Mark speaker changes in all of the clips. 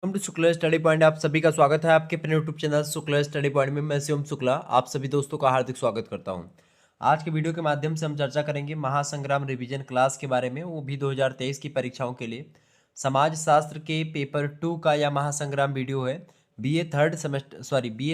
Speaker 1: Welcome to Shukla Study Point. आप सभी का स्वागत है आपके अपने YouTube channel Shukla Study Point में। मैं शिवम शुक्ला आप सभी दोस्तों का हार्दिक स्वागत करता हूं। आज के वीडियो के माध्यम से हम चर्चा करेंगे महासंग्राम रिवीजन क्लास के बारे में, वो भी 2023 की परीक्षाओं के लिए। समाज शास्त्र के पेपर 2 का यह महासंग्राम वीडियो है। बीए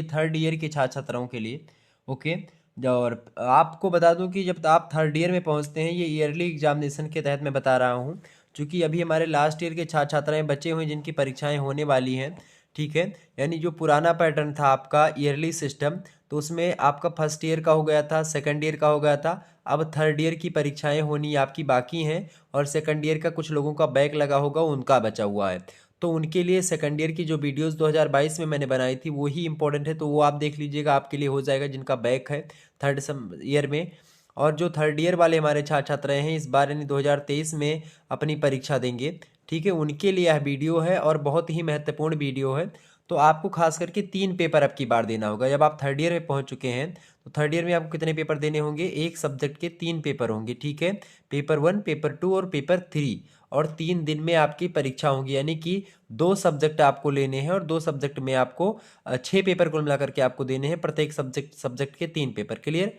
Speaker 1: थर्ड ईयर के छात्र छात्राओं के लिए। ओके। और आपको बता दूं कि जब आप थर्ड ईयर में पहुंचते हैं, ये ईयरली एग्जामिनेशन के तहत मैं बता रहा हूं, क्योंकि अभी हमारे लास्ट ईयर के छात्र छात्राएं बचे हुए हैं जिनकी परीक्षाएं होने वाली हैं। ठीक है। यानी जो पुराना पैटर्न था आपका ईयरली सिस्टम, तो उसमें आपका फर्स्ट ईयर का हो गया था, सेकंड ईयर का हो गया था। अब थर्ड ईयर की परीक्षाएं होनी आपकी बाकी हैं, और सेकंड ईयर का कुछ लोगों का बैक लगा होगा, उनका बचा हुआ है। तो उनके लिए सेकंड ईयर की जो वीडियोस 2022 में मैंने बनाई थी वो ही इंपॉर्टेंट है, तो वो आप देख लीजिएगा, आपके लिए हो जाएगा जिनका बैक है थर्ड ईयर में। और जो थर्ड ईयर वाले हमारे छात्र छात्राएं हैं, इस बार यानी 2023 में अपनी परीक्षा देंगे, ठीक है, उनके लिए यह वीडियो है और बहुत ही महत्वपूर्ण वीडियो है। तो आपको खास करके 3 पेपर अब की बार देना होगा। जब आप थर्ड ईयर में पहुंच चुके हैं तो थर्ड ईयर में आपको कितने पेपर देने होंगे? एक सब्जेक्ट के 3 पेपर होंगे, ठीक है। पेपर 1, पेपर 2 और पेपर 3। और 3 दिन में आपकी परीक्षा होगी, यानी कि 2 सब्जेक्ट आपको लेने हैं, और 2 सब्जेक्ट में आपको 6 पेपर कुल मिलाकर के आपको देने हैं, प्रत्येक सब्जेक्ट के 3 पेपर। क्लियर?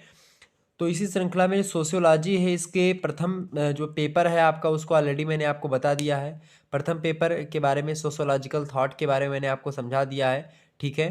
Speaker 1: तो इसी श्रृंखला में सोशियोलॉजी है, इसके प्रथम जो पेपर है आपका, उसको ऑलरेडी मैंने आपको बता दिया है। प्रथम पेपर के बारे में, सोशियोलॉजिकल थॉट के बारे में मैंने आपको समझा दिया है, ठीक है।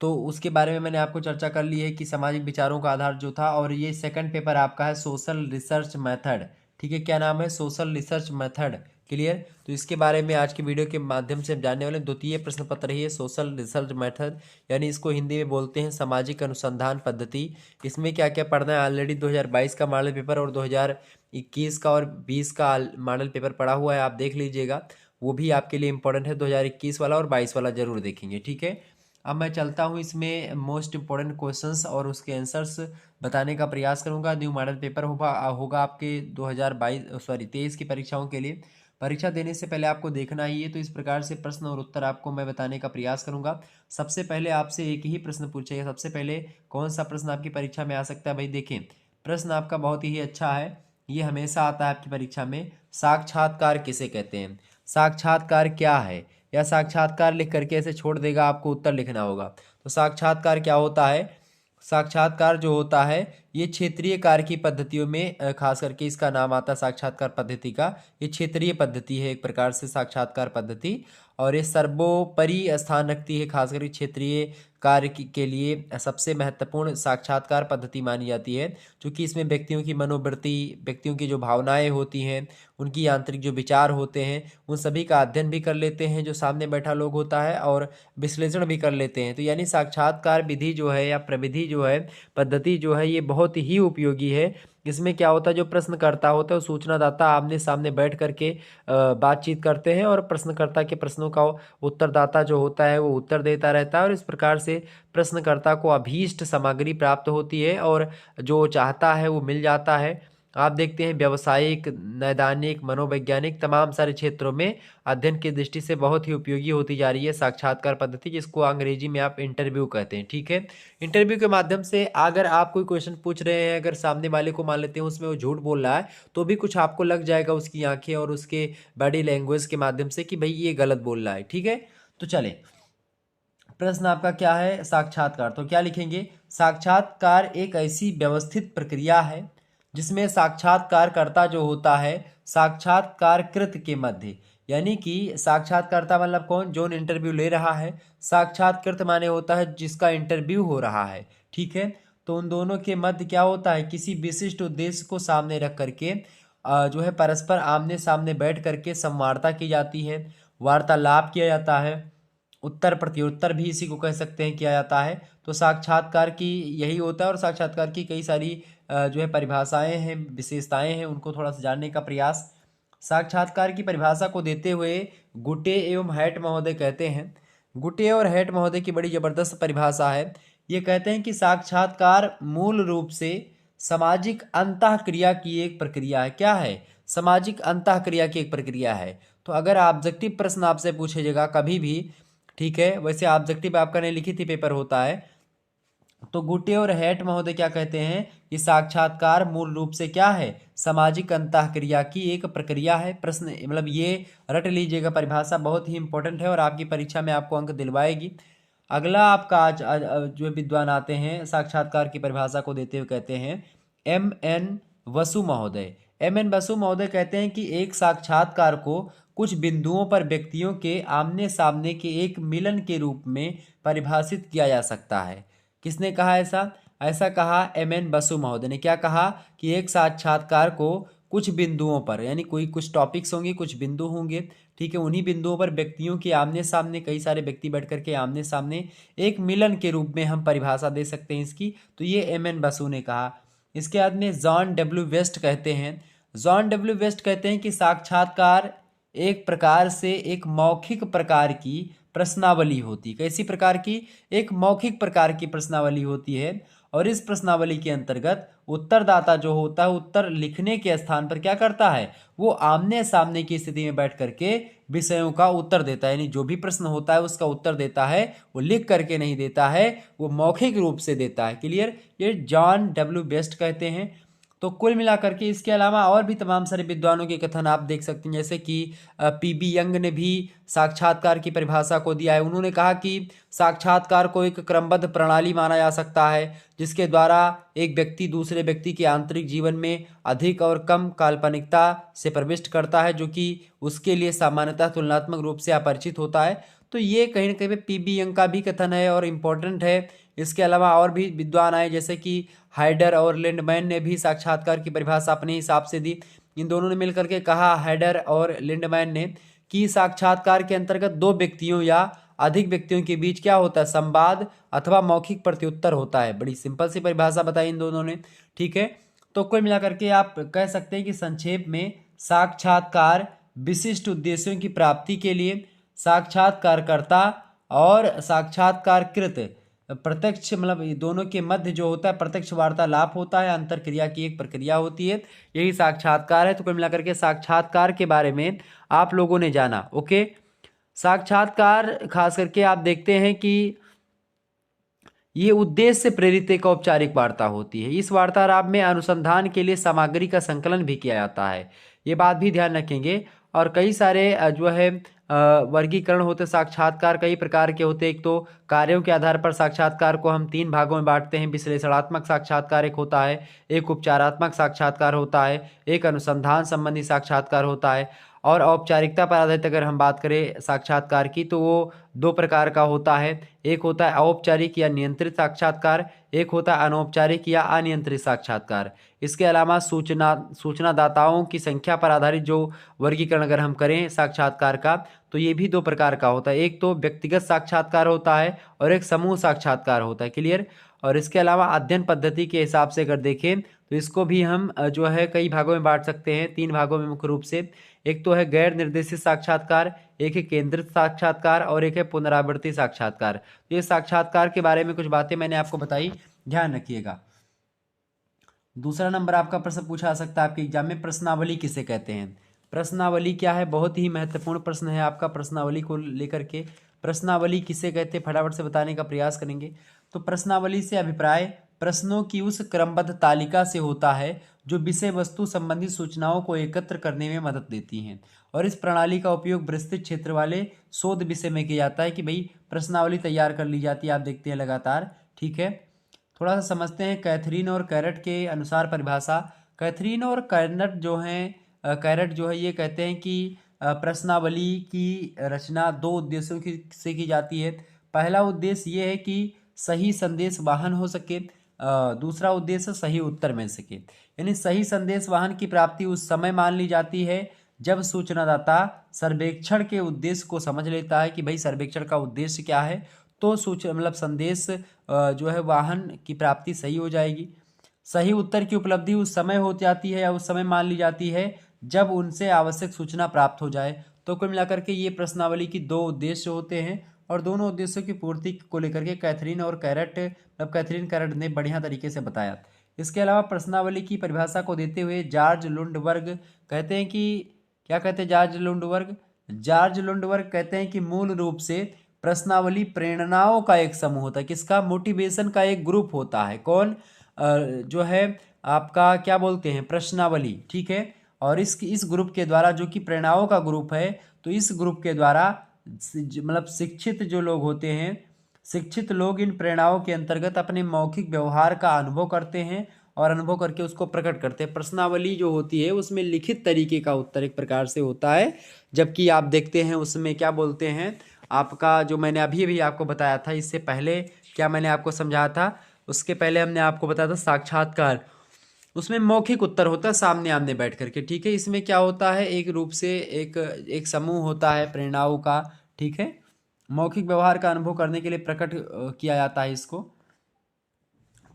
Speaker 1: तो उसके बारे में मैंने आपको चर्चा कर ली है कि सामाजिक विचारों का आधार जो था। और ये सेकंड पेपर आपका है सोशल रिसर्च मेथड, ठीक है। क्या नाम है? Social research method. क्लियर? तो इसके बारे में आज की वीडियो के माध्यम से हम जानने वाले। द्वितीय प्रश्न पत्र ही है सोशल रिसर्च मेथड, यानी इसको हिंदी में बोलते हैं सामाजिक अनुसंधान पद्धति। इसमें क्या क्या पढ़ना है? ऑलरेडी 2022 का मॉडल पेपर और 2021 का और 20 का मॉडल पेपर पढ़ा हुआ है, आप देख लीजिएगा, वो भी आपके लिए इंपॉर्टेंट है। 2021 वाला और 22 वाला जरूर देखेंगे, ठीक है। अब मैं चलता हूँ इसमें मोस्ट इम्पोर्टेंट क्वेश्चंस और उसके आंसर्स बताने का प्रयास करूँगा। न्यू मॉडल पेपर होगा आपके 23 की परीक्षाओं के लिए। परीक्षा देने से पहले आपको देखना ही है, तो इस प्रकार से प्रश्न और उत्तर आपको मैं बताने का प्रयास करूँगा। सबसे पहले आपसे एक ही प्रश्न पूछेगा। सबसे पहले कौन सा प्रश्न आपकी परीक्षा में आ सकता है? भाई देखें, प्रश्न आपका बहुत ही अच्छा है, ये हमेशा आता है आपकी परीक्षा में। साक्षात्कार किसे कहते हैं? साक्षात्कार क्या है? या साक्षात्कार लिख करके ऐसे छोड़ देगा, आपको उत्तर लिखना होगा। तो साक्षात्कार क्या होता है? साक्षात्कार जो होता है, ये क्षेत्रीय कार्य की पद्धतियों में खास करके इसका नाम आता है साक्षात्कार पद्धति का। ये क्षेत्रीय पद्धति है एक प्रकार से साक्षात्कार पद्धति, और ये सर्वोपरि स्थान रखती है खास करके क्षेत्रीय कार्य के लिए। सबसे महत्वपूर्ण साक्षात्कार पद्धति मानी जाती है, क्योंकि इसमें व्यक्तियों की मनोवृत्ति, व्यक्तियों की जो भावनाएं होती हैं, उनकी आंतरिक जो विचार होते हैं, उन सभी का अध्ययन भी कर लेते हैं जो सामने बैठा लोग होता है, और विश्लेषण भी कर लेते हैं। तो यानी साक्षात्कार विधि जो है या प्रविधि जो है, पद्धति जो है, ये बहुत ही उपयोगी है। इसमें क्या होता है, जो प्रश्नकर्ता होता है वो सूचनादाता आमने सामने बैठ करके बातचीत करते हैं, और प्रश्नकर्ता के प्रश्नों का उत्तरदाता जो होता है वो उत्तर देता रहता है, और इस प्रकार से प्रश्नकर्ता को अभीष्ट सामग्री प्राप्त होती है और जो चाहता है वो मिल जाता है। आप देखते हैं व्यावसायिक, नैदानिक, मनोवैज्ञानिक तमाम सारे क्षेत्रों में अध्ययन की दृष्टि से बहुत ही उपयोगी होती जा रही है साक्षात्कार पद्धति, जिसको अंग्रेजी में आप इंटरव्यू कहते हैं, ठीक है। इंटरव्यू के माध्यम से अगर आप कोई क्वेश्चन पूछ रहे हैं, अगर सामने वाले को मान लेते हैं उसमें वो झूठ बोल रहा है, तो भी कुछ आपको लग जाएगा उसकी आंखें और उसके बॉडी लैंग्वेज के माध्यम से कि भाई ये गलत बोल रहा है, ठीक है। तो चले, प्रश्न आपका क्या है? साक्षात्कार। तो क्या लिखेंगे? साक्षात्कार एक ऐसी व्यवस्थित प्रक्रिया है जिसमें साक्षात्कारकर्ता जो होता है साक्षात्कारकृत के मध्य, यानी कि साक्षात्कारता मतलब कौन? जो इंटरव्यू ले रहा है। साक्षात्कृत माने होता है जिसका इंटरव्यू हो रहा है, ठीक है। तो उन दोनों के मध्य क्या होता है? किसी विशिष्ट उद्देश्य को सामने रख करके जो है परस्पर आमने सामने बैठ करके संवार्ता की जाती है, वार्तालाप किया जाता है, उत्तर प्रत्युत्तर भी इसी को कह सकते हैं किया जाता है। तो साक्षात्कार की यही होता है, और साक्षात्कार की कई सारी जो है परिभाषाएं हैं, विशेषताएं हैं, उनको थोड़ा सा जानने का प्रयास। साक्षात्कार की परिभाषा को देते हुए गुटे एवं हैट महोदय कहते हैं, गुटे और हैट महोदय की बड़ी जबरदस्त परिभाषा है। ये कहते हैं कि साक्षात्कार मूल रूप से सामाजिक अंतःक्रिया की एक प्रक्रिया है। क्या है? सामाजिक अंतःक्रिया की एक प्रक्रिया है। तो अगर ऑब्जेक्टिव प्रश्न आपसे पूछेगा कभी भी, ठीक है, वैसे ऑब्जेक्टिव आपका नहीं लिखित ही पेपर होता है, तो गुटे और हेट महोदय क्या कहते हैं कि साक्षात्कार मूल रूप से क्या है, सामाजिक अंतःक्रिया की एक प्रक्रिया है। प्रश्न मतलब ये रट लीजिएगा, परिभाषा बहुत ही इंपॉर्टेंट है और आपकी परीक्षा में आपको अंक दिलवाएगी। अगला आपका आज जो विद्वान आते हैं साक्षात्कार की परिभाषा को देते हुए कहते हैं M.N. वसु महोदय। M.N. वसु महोदय कहते हैं कि एक साक्षात्कार को कुछ बिंदुओं पर व्यक्तियों के आमने सामने के एक मिलन के रूप में परिभाषित किया जा सकता है। किसने कहा ऐसा? ऐसा कहा M.N. बसु महोदय ने। क्या कहा कि एक साक्षात्कार को कुछ बिंदुओं पर, यानी कोई कुछ टॉपिक्स होंगे, कुछ बिंदु होंगे, ठीक है, उन्हीं बिंदुओं पर व्यक्तियों के आमने सामने, कई सारे व्यक्ति बैठ करके आमने सामने एक मिलन के रूप में हम परिभाषा दे सकते हैं इसकी। तो ये M.N. बसु ने कहा। इसके बाद में जॉन डब्ल्यू वेस्ट कहते हैं। जॉन डब्ल्यू वेस्ट कहते हैं कि साक्षात्कार एक प्रकार से एक मौखिक प्रकार की प्रश्नावली होती। कैसी प्रकार की? एक मौखिक प्रकार की प्रश्नावली होती है और इस प्रश्नावली के अंतर्गत उत्तरदाता जो होता है उत्तर लिखने के स्थान पर क्या करता है, वो आमने सामने की स्थिति में बैठ करके विषयों का उत्तर देता है। यानी जो भी प्रश्न होता है उसका उत्तर देता है, वो लिख करके नहीं देता है, वो मौखिक रूप से देता है। क्लियर? ये जॉन डब्ल्यू बेस्ट कहते हैं। तो कुल मिलाकर के इसके अलावा और भी तमाम सारे विद्वानों के कथन आप देख सकते हैं, जैसे कि P.B. यंग ने भी साक्षात्कार की परिभाषा को दिया है। उन्होंने कहा कि साक्षात्कार को एक क्रमबद्ध प्रणाली माना जा सकता है जिसके द्वारा एक व्यक्ति दूसरे व्यक्ति के आंतरिक जीवन में अधिक और कम काल्पनिकता से प्रविष्ट करता है, जो कि उसके लिए सामान्यतः तुलनात्मक रूप से अपरिचित होता है। तो ये कहीं ना कहीं पे P.B. यंग का भी कथन है और इम्पोर्टेंट है। इसके अलावा और भी विद्वान आए, जैसे कि हाइडर और लिंडमैन ने भी साक्षात्कार की परिभाषा अपने हिसाब से दी। इन दोनों ने मिलकर के कहा, हाइडर और लिंडमैन ने, कि साक्षात्कार के अंतर्गत दो व्यक्तियों या अधिक व्यक्तियों के बीच क्या होता है, संवाद अथवा मौखिक प्रत्युत्तर होता है। बड़ी सिंपल सी परिभाषा बताई इन दोनों ने। ठीक है, तो कुल मिलाकर के आप कह सकते हैं कि संक्षेप में साक्षात्कार विशिष्ट उद्देश्यों की प्राप्ति के लिए साक्षात्कारकर्ता और साक्षात्कारकृत प्रत्यक्ष मतलब दोनों के मध्य जो होता है प्रत्यक्ष वार्तालाप होता है, अंतर क्रिया की एक प्रक्रिया होती है, यही साक्षात्कार है। तो कुल मिलाकर के साक्षात्कार के बारे में आप लोगों ने जाना। ओके, साक्षात्कार खास करके आप देखते हैं कि ये उद्देश्य से प्रेरित एक औपचारिक वार्ता होती है। इस वार्तालाप में अनुसंधान के लिए सामग्री का संकलन भी किया जाता है, ये बात भी ध्यान रखेंगे। और कई सारे जो है वर्गीकरण होते साक्षात्कार कई प्रकार के होते। एक तो कार्यों के आधार पर साक्षात्कार को हम 3 भागों में बांटते हैं। विश्लेषणात्मक साक्षात्कार एक होता है, एक उपचारात्मक साक्षात्कार होता है, एक अनुसंधान संबंधी साक्षात्कार होता है। और औपचारिकता पर आधारित अगर हम बात करें साक्षात्कार की, तो वो 2 प्रकार का होता है। एक होता है औपचारिक या नियंत्रित साक्षात्कार, एक होता है अनौपचारिक या अनियंत्रित साक्षात्कार। इसके अलावा सूचनादाताओं की संख्या पर आधारित जो वर्गीकरण अगर हम करें साक्षात्कार का, तो ये भी 2 प्रकार का होता है। एक तो व्यक्तिगत साक्षात्कार होता है और एक समूह साक्षात्कार होता है। क्लियर? और इसके अलावा अध्ययन पद्धति के हिसाब से अगर देखें तो इसको भी हम जो है कई भागों में बांट सकते हैं, 3 भागों में मुख्य रूप से। एक तो है गैर निर्देशित साक्षात्कार, एक है केंद्रित साक्षात्कार और एक है पुनरावृत्ति साक्षात्कार। तो ये साक्षात्कार के बारे में कुछ बातें मैंने आपको बताई, ध्यान रखिएगा। दूसरा नंबर आपका प्रश्न पूछा जा सकता है आपके एग्जाम में, प्रश्नावली किसे कहते हैं? प्रश्नावली क्या है? बहुत ही महत्वपूर्ण प्रश्न है आपका प्रश्नावली को लेकर के। प्रश्नावली किसे कहते हैं फटाफट से बताने का प्रयास करेंगे। तो प्रश्नावली से अभिप्राय प्रश्नों की उस क्रमबद्ध तालिका से होता है जो विषय वस्तु संबंधी सूचनाओं को एकत्र करने में मदद देती हैं। और इस प्रणाली का उपयोग विस्तृत क्षेत्र वाले शोध विषय में किया जाता है कि भाई प्रश्नावली तैयार कर ली जाती है। आप देखते हैं लगातार। ठीक है, थोड़ा सा समझते हैं कैथरीन और कैरट के अनुसार परिभाषा। कैथरीन और कैरट जो हैं कैरट जो है ये कहते हैं कि प्रश्नावली की रचना 2 उद्देश्यों से की जाती है। पहला उद्देश्य ये है कि सही संदेश वाहन हो सके, दूसरा उद्देश्य सही उत्तर मिल सके। यानी सही संदेश वाहन की प्राप्ति उस समय मान ली जाती है जब सूचनादाता सर्वेक्षण के उद्देश्य को समझ लेता है कि भाई सर्वेक्षण का उद्देश्य क्या है, तो मतलब संदेश जो है वाहन की प्राप्ति सही हो जाएगी। सही उत्तर की उपलब्धि उस समय हो जाती है या उस समय मान ली जाती है जब उनसे आवश्यक सूचना प्राप्त हो जाए। तो कुल मिलाकर के ये प्रश्नावली की 2 उद्देश्य होते हैं और दोनों उद्देश्यों की पूर्ति को लेकर के कैथरीन और कैरट मतलब कैथरीन कैरट ने बढ़िया तरीके से बताया। इसके अलावा प्रश्नावली की परिभाषा को देते हुए जॉर्ज लुंडबर्ग कहते हैं कि क्या कहते हैं जॉर्ज लुंडबर्ग? जॉर्ज लुंडबर्ग कहते हैं कि मूल रूप से प्रश्नावली प्रेरणाओं का एक समूह होता है। किसका? मोटिवेशन का एक ग्रुप होता है। कौन? जो है आपका क्या बोलते हैं, प्रश्नावली। ठीक है। और इस ग्रुप के द्वारा, जो कि प्रेरणाओं का ग्रुप है, तो इस ग्रुप के द्वारा मतलब शिक्षित जो लोग होते हैं, शिक्षित लोग इन प्रेरणाओं के अंतर्गत अपने मौखिक व्यवहार का अनुभव करते हैं और अनुभव करके उसको प्रकट करते हैं। प्रश्नावली जो होती है उसमें लिखित तरीके का उत्तर एक प्रकार से होता है, जबकि आप देखते हैं उसमें क्या बोलते हैं, आपका जो मैंने अभी अभी आपको बताया था, इससे पहले क्या मैंने आपको समझाया था, उसके पहले हमने आपको बताया था साक्षात्कार, उसमें मौखिक उत्तर होता है सामने आमने बैठ करके। ठीक है। इसमें क्या होता है, एक रूप से एक एक समूह होता है प्रेरणाओं का। ठीक है। मौखिक व्यवहार का अनुभव करने के लिए प्रकट किया जाता है इसको।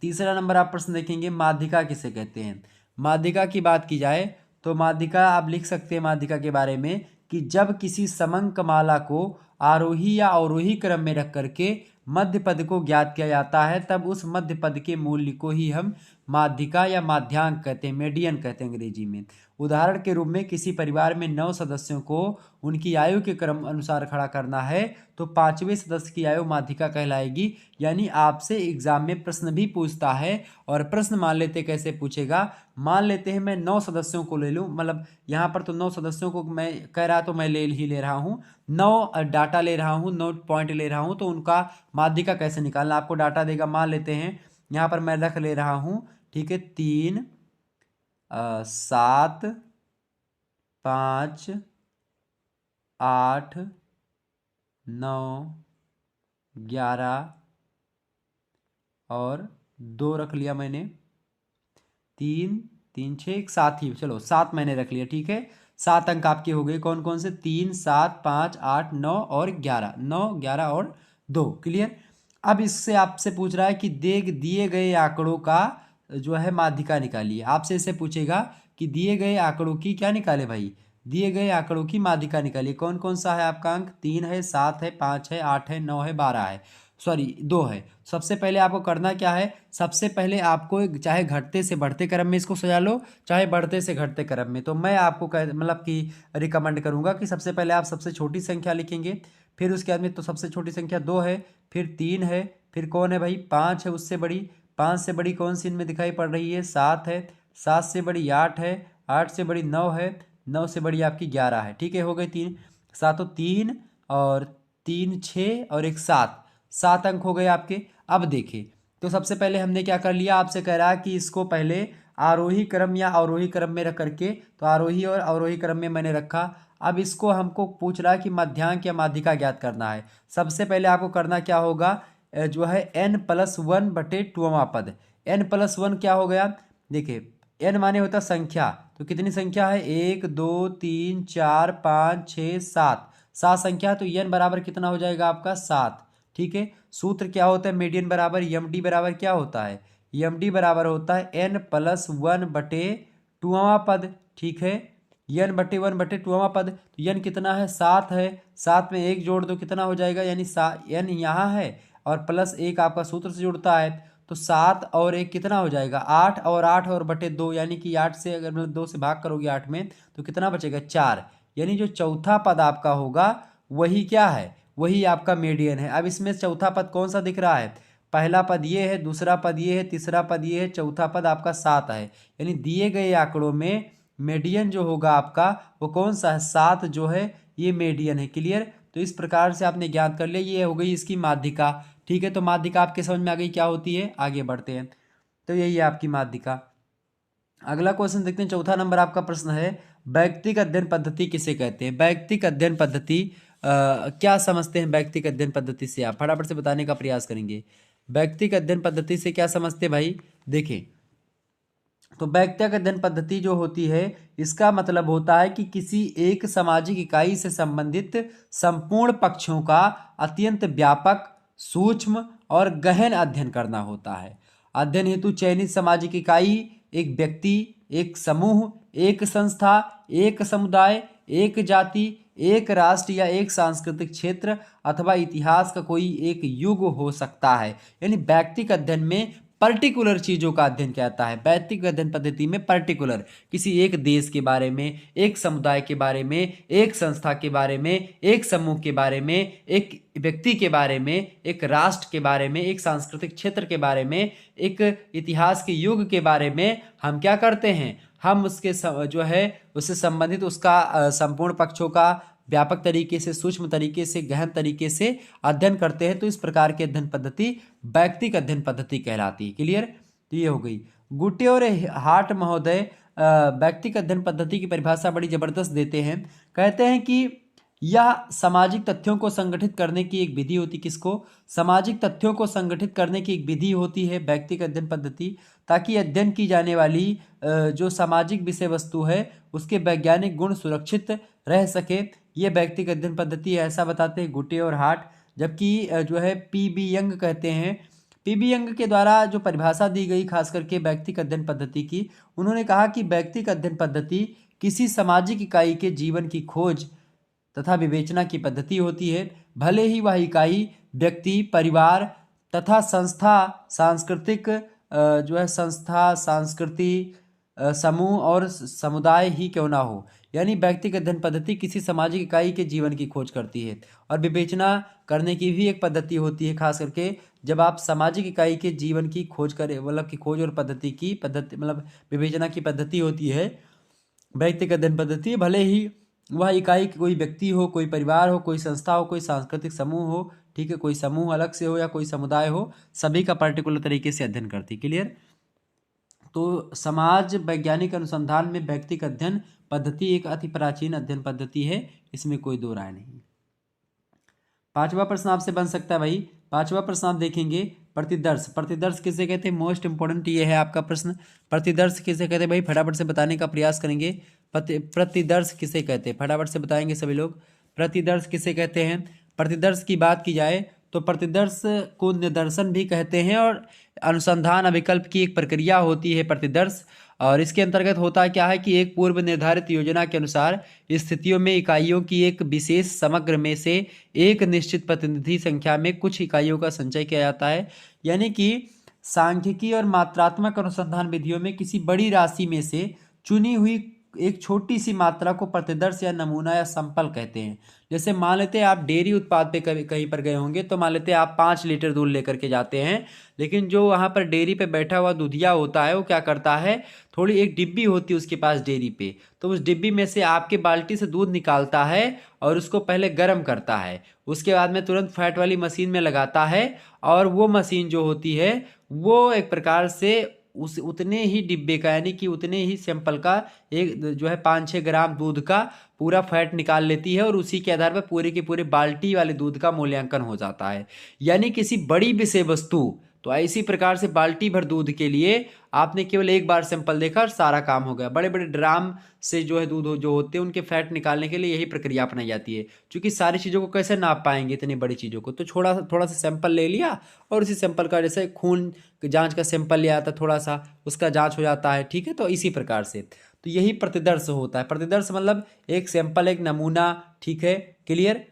Speaker 1: तीसरा नंबर आप प्रश्न देखेंगे, माध्यिका किसे कहते हैं। माध्यिका की बात की जाए तो माध्यिका आप लिख सकते हैं माध्यिका के बारे में कि जब किसी समंक माला को आरोही या अवरोही क्रम में रख करके मध्य पद को ज्ञात किया जाता है, तब उस मध्य पद के मूल्य को ही हम माध्यिका या माध्यांक कहते हैं, मेडियन कहते हैं अंग्रेजी में। उदाहरण के रूप में किसी परिवार में 9 सदस्यों को उनकी आयु के क्रम अनुसार खड़ा करना है तो 5वें सदस्य की आयु माध्यिका कहलाएगी। यानी आपसे एग्जाम में प्रश्न भी पूछता है, और प्रश्न मान लेते कैसे पूछेगा, मान लेते हैं मैं 9 सदस्यों को ले लूं, मतलब यहाँ पर तो 9 सदस्यों को मैं कह रहा तो मैं ले रहा हूँ, 9 डाटा ले रहा हूँ, 9 पॉइंट ले रहा हूँ, तो उनका माध्यिका कैसे निकालना, आपको डाटा देगा। मान लेते हैं यहाँ पर मैं रख ले रहा हूँ, ठीक है, 3 7 5 8 9 11 और 2 रख लिया मैंने, 3 3 6 एक 7 ही, चलो 7 मैंने रख लिया। ठीक है। 7 अंक आपके हो गए, कौन कौन से, 3 7 5 8 9 और 11, 9 11 और 2। क्लियर। अब इससे आपसे पूछ रहा है कि दिए गए आंकड़ों का जो है माध्यिका निकालिए। आपसे इसे पूछेगा कि दिए गए आंकड़ों की क्या निकाले भाई, दिए गए आंकड़ों की माध्यिका निकालिए। कौन कौन सा है आपका अंक, 3 है, 7 है, 5 है, 8 है, 9 है, 12 है, सॉरी 2 है। सबसे पहले आपको करना क्या है, सबसे पहले आपको चाहे घटते से बढ़ते क्रम में इसको सजा लो, चाहे बढ़ते से घटते क्रम में, तो मैं आपको मतलब कि रिकमेंड करूंगा कि सबसे पहले आप सबसे छोटी संख्या लिखेंगे, फिर उसके बाद में तो सबसे छोटी संख्या 2 है, फिर 3 है, फिर कौन है भाई, 5 है उससे बड़ी, 5 से बड़ी कौन सी इनमें दिखाई पड़ रही है, 7 है, 7 से बड़ी 8 है, 8 से बड़ी 9 है, 9 से बड़ी आपकी 11 है। ठीक है, हो गए 3 सातों, 3 और 3 6 और एक 7, 7 अंक हो गए आपके। अब देखिए, तो सबसे पहले हमने क्या कर लिया, आपसे कह रहा है कि इसको पहले आरोही क्रम या अवरोही क्रम में रख करके, तो आरोही और अवरोही क्रम में मैंने रखा। अब इसको हमको पूछ रहा है कि मध्यांक या माध्यिका ज्ञात करना है। सबसे पहले आपको करना क्या होगा, जो है n+1/2वां पद। n+1 क्या हो गया, देखिए n माने होता संख्या, तो कितनी संख्या है, 1 2 3 4 5 6 7, 7 संख्या, तो n बराबर कितना हो जाएगा आपका 7। ठीक है। सूत्र क्या होता है, मीडियन बराबर एम डी बराबर क्या होता है, एम डी बराबर होता है n+1/2वां पद। ठीक है, n/1/2वां पद, तो n कितना है, 7 है, 7 में 1 जोड़ दो कितना हो जाएगा, यानी n यहाँ है और +1 आपका सूत्र से जुड़ता है, तो 7 और 1 कितना हो जाएगा, 8, और 8 और बटे 2, यानी कि 8 से अगर मतलब 2 से भाग करोगे 8 में तो कितना बचेगा, 4। यानी जो चौथा पद आपका होगा वही क्या है, वही आपका मीडियन है। अब इसमें चौथा पद कौन सा दिख रहा है, पहला पद ये है, दूसरा पद ये है, तीसरा पद ये है, चौथा पद आपका 7 है। यानी दिए गए आंकड़ों में मीडियन जो होगा आपका वो कौन सा है, 7 जो है ये मीडियन है। क्लियर। तो इस प्रकार से आपने ज्ञात कर लिया, ये हो गई इसकी माध्यिका। ठीक है, तो माध्यिका आपके समझ में आ गई क्या होती है, आगे बढ़ते हैं। तो यही है आपकी माध्यिका। अगला क्वेश्चन देखते हैं, चौथा नंबर आपका प्रश्न है, वैयक्तिक अध्ययन पद्धति किसे कहते हैं। वैयक्तिक अध्ययन पद्धति क्या समझते हैं, वैयक्तिक अध्ययन पद्धति से आप फटाफट से बताने का प्रयास करेंगे। वैयक्तिक अध्ययन पद्धति से क्या समझते हैं भाई, देखें तो वैयक्तिक अध्ययन पद्धति जो होती है इसका मतलब होता है कि किसी एक सामाजिक इकाई से संबंधित संपूर्ण पक्षों का अत्यंत व्यापक, सूक्ष्म और गहन अध्ययन करना होता है। अध्ययन हेतु चयनित सामाजिक इकाई एक व्यक्ति, एक समूह, एक संस्था, एक समुदाय, एक जाति, एक राष्ट्र या एक सांस्कृतिक क्षेत्र अथवा इतिहास का कोई एक युग हो सकता है। यानी वैयक्तिक अध्ययन में पर्टिकुलर चीजों का अध्ययन किया जाता है। व्यक्तिगत अध्ययन पद्धति में पर्टिकुलर किसी एक देश के बारे में, एक समुदाय के बारे में, एक संस्था के बारे में, एक समूह के बारे में, एक व्यक्ति के बारे में, एक राष्ट्र के बारे में, एक सांस्कृतिक क्षेत्र के बारे में, एक इतिहास के युग के बारे में हम क्या करते हैं, हम उसके जो है उससे संबंधित उसका संपूर्ण पक्षों का व्यापक तरीके से, सूक्ष्म तरीके से, गहन तरीके से अध्ययन करते हैं। तो इस प्रकार की अध्ययन पद्धति व्यक्तिगत अध्ययन पद्धति कहलाती है। क्लियर? तो ये हो गई। गुटे और हार्ट महोदय व्यक्तिगत अध्ययन पद्धति की परिभाषा बड़ी जबरदस्त देते हैं। कहते हैं कि यह सामाजिक तथ्यों को संगठित करने की एक विधि होती। किसको? सामाजिक तथ्यों को संगठित करने की एक विधि होती है व्यक्तिगत अध्ययन पद्धति, ताकि अध्ययन की जाने वाली जो सामाजिक विषय वस्तु है उसके वैज्ञानिक गुण सुरक्षित रह सके। ये व्यक्तिगत अध्ययन पद्धति है, ऐसा बताते हैं गुटे और हार्ट। जबकि जो है पी.बी. यंग कहते हैं, पी.बी. यंग के द्वारा जो परिभाषा दी गई खास करके व्यक्तिगत अध्ययन पद्धति की, उन्होंने कहा कि व्यक्तिगत अध्ययन पद्धति किसी सामाजिक इकाई के जीवन की खोज तथा विवेचना की पद्धति होती है, भले ही वह इकाई व्यक्ति, परिवार तथा संस्था, सांस्कृतिक जो है संस्था, सांस्कृतिक समूह और समुदाय ही क्यों ना हो। यानी व्यक्तिगत अध्ययन पद्धति किसी सामाजिक इकाई के जीवन की खोज करती है और विवेचना करने की भी एक पद्धति होती है। खास करके जब आप सामाजिक इकाई के जीवन की खोज करें, मतलब की खोज और पद्धति की पद्धति मतलब विवेचना की पद्धति होती है व्यक्तिगत अध्ययन पद्धति, भले ही वह इकाई कोई व्यक्ति हो, कोई परिवार हो, कोई संस्था हो, कोई सांस्कृतिक समूह हो, ठीक है, कोई समूह अलग से हो या कोई समुदाय हो, सभी का पर्टिकुलर तरीके से अध्ययन करती। क्लियर? तो समाज वैज्ञानिक अनुसंधान में व्यक्तिगत अध्ययन पद्धति एक अति प्राचीन अध्ययन पद्धति है, इसमें कोई दो राय नहीं। पांचवा प्रश्न आपसे बन सकता है भाई। पांचवा प्रश्न आप देखेंगे, प्रतिदर्श। प्रतिदर्श किसे कहते हैं? मोस्ट इंपोर्टेंट ये है आपका प्रश्न। प्रतिदर्श किसे कहते हैं भाई? फटाफट से बताने का प्रयास करेंगे। प्रतिदर्श किसे कहते हैं? फटाफट से बताएंगे सभी लोग। प्रतिदर्श किसे कहते हैं? प्रतिदर्श की बात की जाए तो प्रतिदर्श को निदर्शन भी कहते हैं और अनुसंधान अभिकल्प की एक प्रक्रिया होती है प्रतिदर्श। और इसके अंतर्गत होता क्या है कि एक पूर्व निर्धारित योजना के अनुसार स्थितियों में इकाइयों की एक विशेष समग्र में से एक निश्चित प्रतिनिधि संख्या में कुछ इकाइयों का संचय किया जाता है। यानी कि सांख्यिकी और मात्रात्मक अनुसंधान विधियों में किसी बड़ी राशि में से चुनी हुई एक छोटी सी मात्रा को प्रतिदर्श या नमूना या सैंपल कहते हैं। जैसे मान लेते हैं आप डेयरी उत्पाद पे कहीं पर गए होंगे, तो मान लेते हैं आप 5 लीटर दूध लेकर के जाते हैं, लेकिन जो वहाँ पर डेयरी पे बैठा हुआ दूधिया होता है वो क्या करता है, थोड़ी एक डिब्बी होती है उसके पास डेयरी पे, तो उस डिब्बी में से आपके बाल्टी से दूध निकालता है और उसको पहले गर्म करता है, उसके बाद में तुरंत फैट वाली मशीन में लगाता है और वो मशीन जो होती है वो एक प्रकार से उस उतने ही डिब्बे का यानी कि उतने ही सैंपल का एक जो है 5-6 ग्राम दूध का पूरा फैट निकाल लेती है और उसी के आधार पर पूरे के पूरे बाल्टी वाले दूध का मूल्यांकन हो जाता है। यानी किसी बड़ी विषय वस्तु, तो इसी प्रकार से बाल्टी भर दूध के लिए आपने केवल एक बार सैंपल देखा और सारा काम हो गया। बड़े बड़े ड्राम से जो है दूध जो होते हैं उनके फैट निकालने के लिए यही प्रक्रिया अपनाई जाती है। क्योंकि सारी चीज़ों को कैसे नाप पाएंगे इतनी बड़ी चीज़ों को, तो थोड़ा सा सैंपल ले लिया और उसी सैंपल का जैसे खून जांच का सैंपल लिया था थोड़ा सा, उसका जांच हो जाता है, ठीक है। तो इसी प्रकार से तो यही प्रतिदर्श होता है। प्रतिदर्श मतलब एक सैंपल, एक नमूना, ठीक है, क्लियर।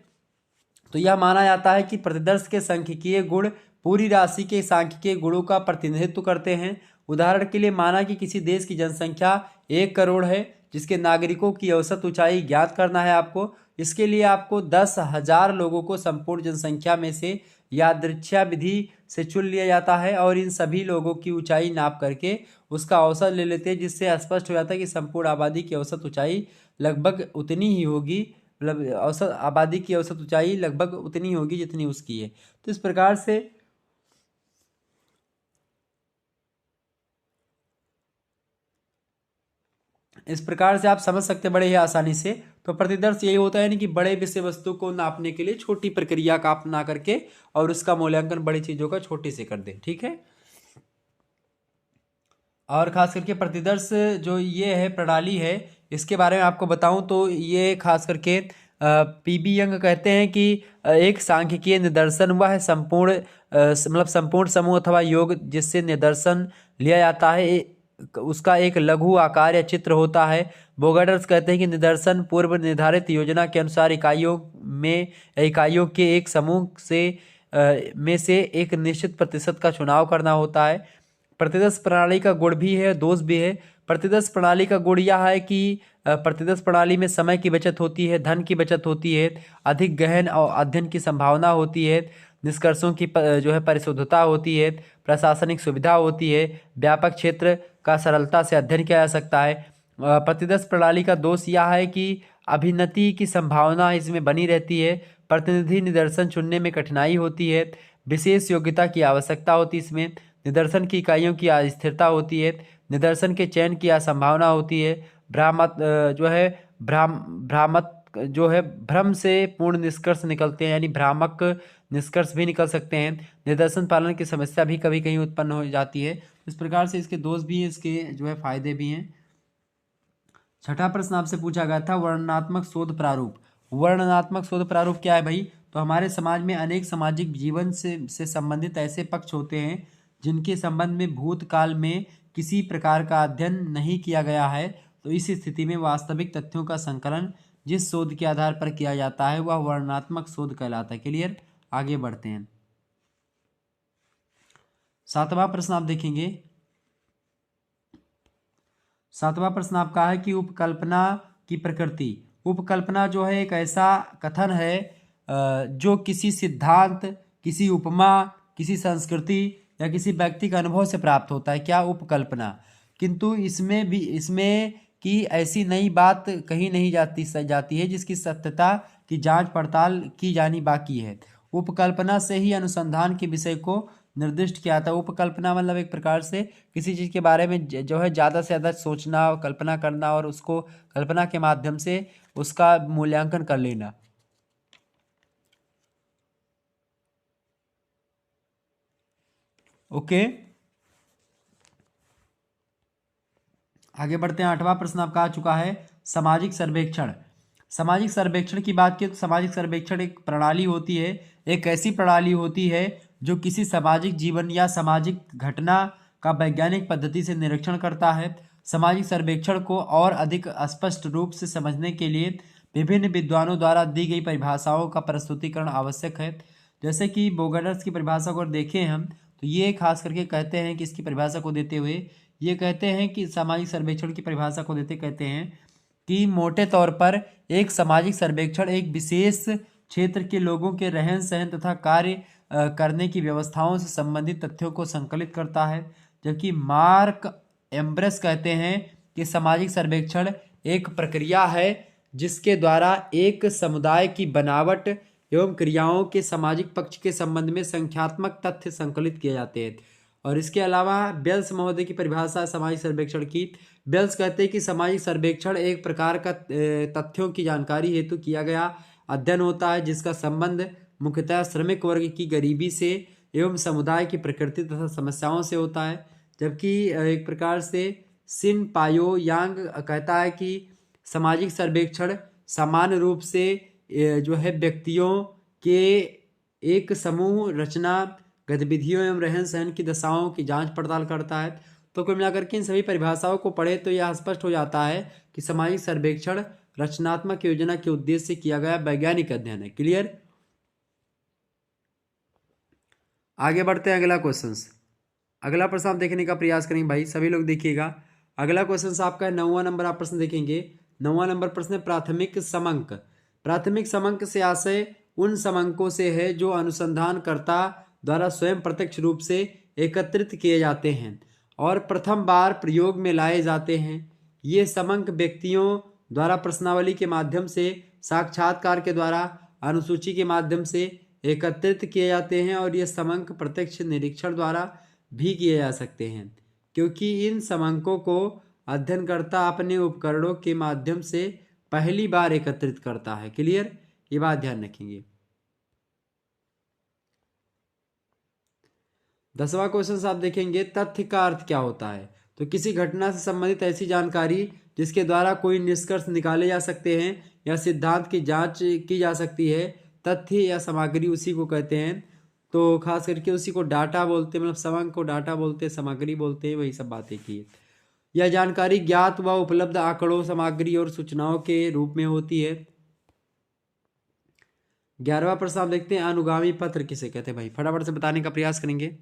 Speaker 1: तो यह माना जाता है कि प्रतिदर्श के सांख्यिकीय गुण पूरी राशि के सांख्यिकीय गुणों का प्रतिनिधित्व करते हैं। उदाहरण के लिए माना कि किसी देश की जनसंख्या 1 करोड़ है, जिसके नागरिकों की औसत ऊंचाई ज्ञात करना है आपको। इसके लिए आपको 10,000 लोगों को संपूर्ण जनसंख्या में से यादृच्छिक विधि से चुन लिया जाता है और इन सभी लोगों की ऊंचाई नाप करके उसका औसत ले लेते हैं, जिससे स्पष्ट हो जाता है कि संपूर्ण आबादी की औसत ऊंचाई लगभग उतनी ही होगी, मतलब औसत आबादी की औसत ऊंचाई लगभग उतनी होगी जितनी उसकी है। तो इस प्रकार से आप समझ सकते हैं बड़े ही आसानी से। तो प्रतिदर्श यही होता है यानी कि बड़े विषय वस्तु को नापने के लिए छोटी प्रक्रिया का अपना करके और उसका मूल्यांकन बड़ी चीजों का छोटी से कर दे, ठीक है। और खास करके प्रतिदर्श जो ये है प्रणाली है, इसके बारे में आपको बताऊं तो ये खास करके पी.बी. यंग कहते हैं कि एक सांख्यिकीय निदर्शन वह संपूर्ण मतलब संपूर्ण समूह अथवा योग जिससे निदर्शन लिया जाता है उसका एक लघु आकार या चित्र होता है। बोगार्ड्स कहते हैं कि निदर्शन पूर्व निर्धारित योजना के अनुसार इकाइयों के एक समूह से में से एक निश्चित प्रतिशत का चुनाव करना होता है। प्रतिदर्श प्रणाली का गुण भी है, दोष भी है। प्रतिदर्श प्रणाली का गुण यह है कि प्रतिदर्श प्रणाली में समय की बचत होती है, धन की बचत होती है, अधिक गहन और अध्ययन की संभावना होती है, निष्कर्षों की जो है परिशुद्धता होती है, प्रशासनिक सुविधा होती है, व्यापक क्षेत्र का सरलता से अध्ययन किया जा सकता है। प्रतिदर्श प्रणाली का दोष यह है कि अभिन्नति की संभावना इसमें बनी रहती है, प्रतिनिधि निदर्शन चुनने में कठिनाई होती है, विशेष योग्यता की आवश्यकता होती है इसमें, निदर्शन की इकाइयों की अस्थिरता होती है, निदर्शन के चयन की असंभावना होती है, भ्रामक जो है भ्रामक जो है भ्रम से पूर्ण निष्कर्ष निकलते हैं, यानी भ्रामक निष्कर्ष भी निकल सकते हैं। निदर्शन पालन की समस्या भी कभी कहीं उत्पन्न हो जाती है। इस प्रकार से इसके दोष भी हैं, इसके जो है फायदे भी हैं। छठा प्रश्न आपसे पूछा गया था वर्णनात्मक शोध प्रारूप। वर्णनात्मक शोध प्रारूप क्या है भाई? तो हमारे समाज में अनेक सामाजिक जीवन से संबंधित ऐसे पक्ष होते हैं जिनके संबंध में भूतकाल में किसी प्रकार का अध्ययन नहीं किया गया है। तो इस स्थिति में वास्तविक तथ्यों का संकलन जिस शोध के आधार पर किया जाता है वह वर्णनात्मक शोध कहलाता है। क्लियर? आगे बढ़ते हैं। सातवां प्रश्न आप देखेंगे। सातवां प्रश्न आपका है कि उपकल्पना की प्रकृति। उपकल्पना जो है एक ऐसा कथन है जो किसी सिद्धांत, किसी उपमा, किसी संस्कृति या किसी व्यक्ति के अनुभव से प्राप्त होता है। क्या? उपकल्पना। किंतु इसमें की ऐसी नई बात कही नहीं जाती है जिसकी सत्यता की जांच पड़ताल की जानी बाकी है। उपकल्पना से ही अनुसंधान के विषय को निर्दिष्ट किया था। उपकल्पना मतलब एक प्रकार से किसी चीज के बारे में जो है ज्यादा से ज्यादा सोचना और कल्पना करना और उसको कल्पना के माध्यम से उसका मूल्यांकन कर लेना। ओके, आगे बढ़ते हैं। आठवां प्रश्न आपका आ चुका है सामाजिक सर्वेक्षण। सामाजिक सर्वेक्षण की बात की तो सामाजिक सर्वेक्षण एक प्रणाली होती है, एक ऐसी प्रणाली होती है जो किसी सामाजिक जीवन या सामाजिक घटना का वैज्ञानिक पद्धति से निरीक्षण करता है। सामाजिक सर्वेक्षण को और अधिक स्पष्ट रूप से समझने के लिए विभिन्न विद्वानों द्वारा दी गई परिभाषाओं का प्रस्तुतिकरण आवश्यक है। जैसे कि बोगडर्स की परिभाषा को देखें हम, तो ये खास करके कहते हैं कि इसकी परिभाषा को देते हुए ये कहते हैं कि सामाजिक सर्वेक्षण की परिभाषा को देते कहते हैं कि मोटे तौर पर एक सामाजिक सर्वेक्षण एक विशेष क्षेत्र के लोगों के रहन सहन तथा कार्य करने की व्यवस्थाओं से संबंधित तथ्यों को संकलित करता है। जबकि मार्क एम्ब्रेस कहते हैं कि सामाजिक सर्वेक्षण एक प्रक्रिया है जिसके द्वारा एक समुदाय की बनावट एवं क्रियाओं के सामाजिक पक्ष के संबंध में संख्यात्मक तथ्य संकलित किए जाते हैं। और इसके अलावा बेल्स महोदय की परिभाषा है सामाजिक सर्वेक्षण की। बेल्स कहते हैं कि सामाजिक सर्वेक्षण एक प्रकार का तथ्यों की जानकारी हेतु किया गया अध्ययन होता है जिसका संबंध मुख्यतः श्रमिक वर्ग की गरीबी से एवं समुदाय की प्रकृति तथा समस्याओं से होता है। जबकि एक प्रकार से सिन पायो यांग कहता है कि सामाजिक सर्वेक्षण सामान्य रूप से जो है व्यक्तियों के एक समूह रचना गतिविधियों एवं रहन सहन की दशाओं की जांच पड़ताल करता है। तो कुल मिलाकर के इन सभी परिभाषाओं को पढ़े तो यह स्पष्ट हो जाता है कि सामाजिक सर्वेक्षण रचनात्मक योजना के उद्देश्य से किया गया वैज्ञानिक अध्ययन है। क्लियर? आगे बढ़ते हैं अगला क्वेश्चन। अगला प्रश्न आप देखने का प्रयास करेंगे भाई, सभी लोग देखिएगा। अगला क्वेश्चन आपका 9वां नंबर आप प्रश्न देखेंगे। 9वां नंबर प्रश्न प्राथमिक समंक। प्राथमिक समंक से आशय उन समंकों से है जो अनुसंधानकर्ता द्वारा स्वयं प्रत्यक्ष रूप से एकत्रित किए जाते हैं और प्रथम बार प्रयोग में लाए जाते हैं। ये समंक व्यक्तियों द्वारा प्रश्नावली के माध्यम से, साक्षात्कार के द्वारा, अनुसूची के माध्यम से एकत्रित किए जाते हैं और ये समंक प्रत्यक्ष निरीक्षण द्वारा भी किए जा सकते हैं क्योंकि इन समंकों को अध्ययनकर्ता अपने उपकरणों के माध्यम से पहली बार एकत्रित करता है। क्लियर? ये बात ध्यान रखेंगे। 10वां क्वेश्चन आप देखेंगे तथ्य का अर्थ क्या होता है। तो किसी घटना से संबंधित ऐसी जानकारी जिसके द्वारा कोई निष्कर्ष निकाले जा सकते हैं या सिद्धांत की जांच की जा सकती है, तथ्य या सामग्री उसी को कहते हैं। तो खास करके उसी को डाटा बोलते हैं, मतलब समंक को डाटा बोलते हैं, सामग्री बोलते हैं, वही सब बातें की है। यह जानकारी ज्ञात व उपलब्ध आंकड़ों, सामग्री और सूचनाओं के रूप में होती है। 11वां प्रश्न आप देखते हैं अनुगामी पत्र किसे कहते हैं भाई, फटाफट से बताने का प्रयास करेंगे।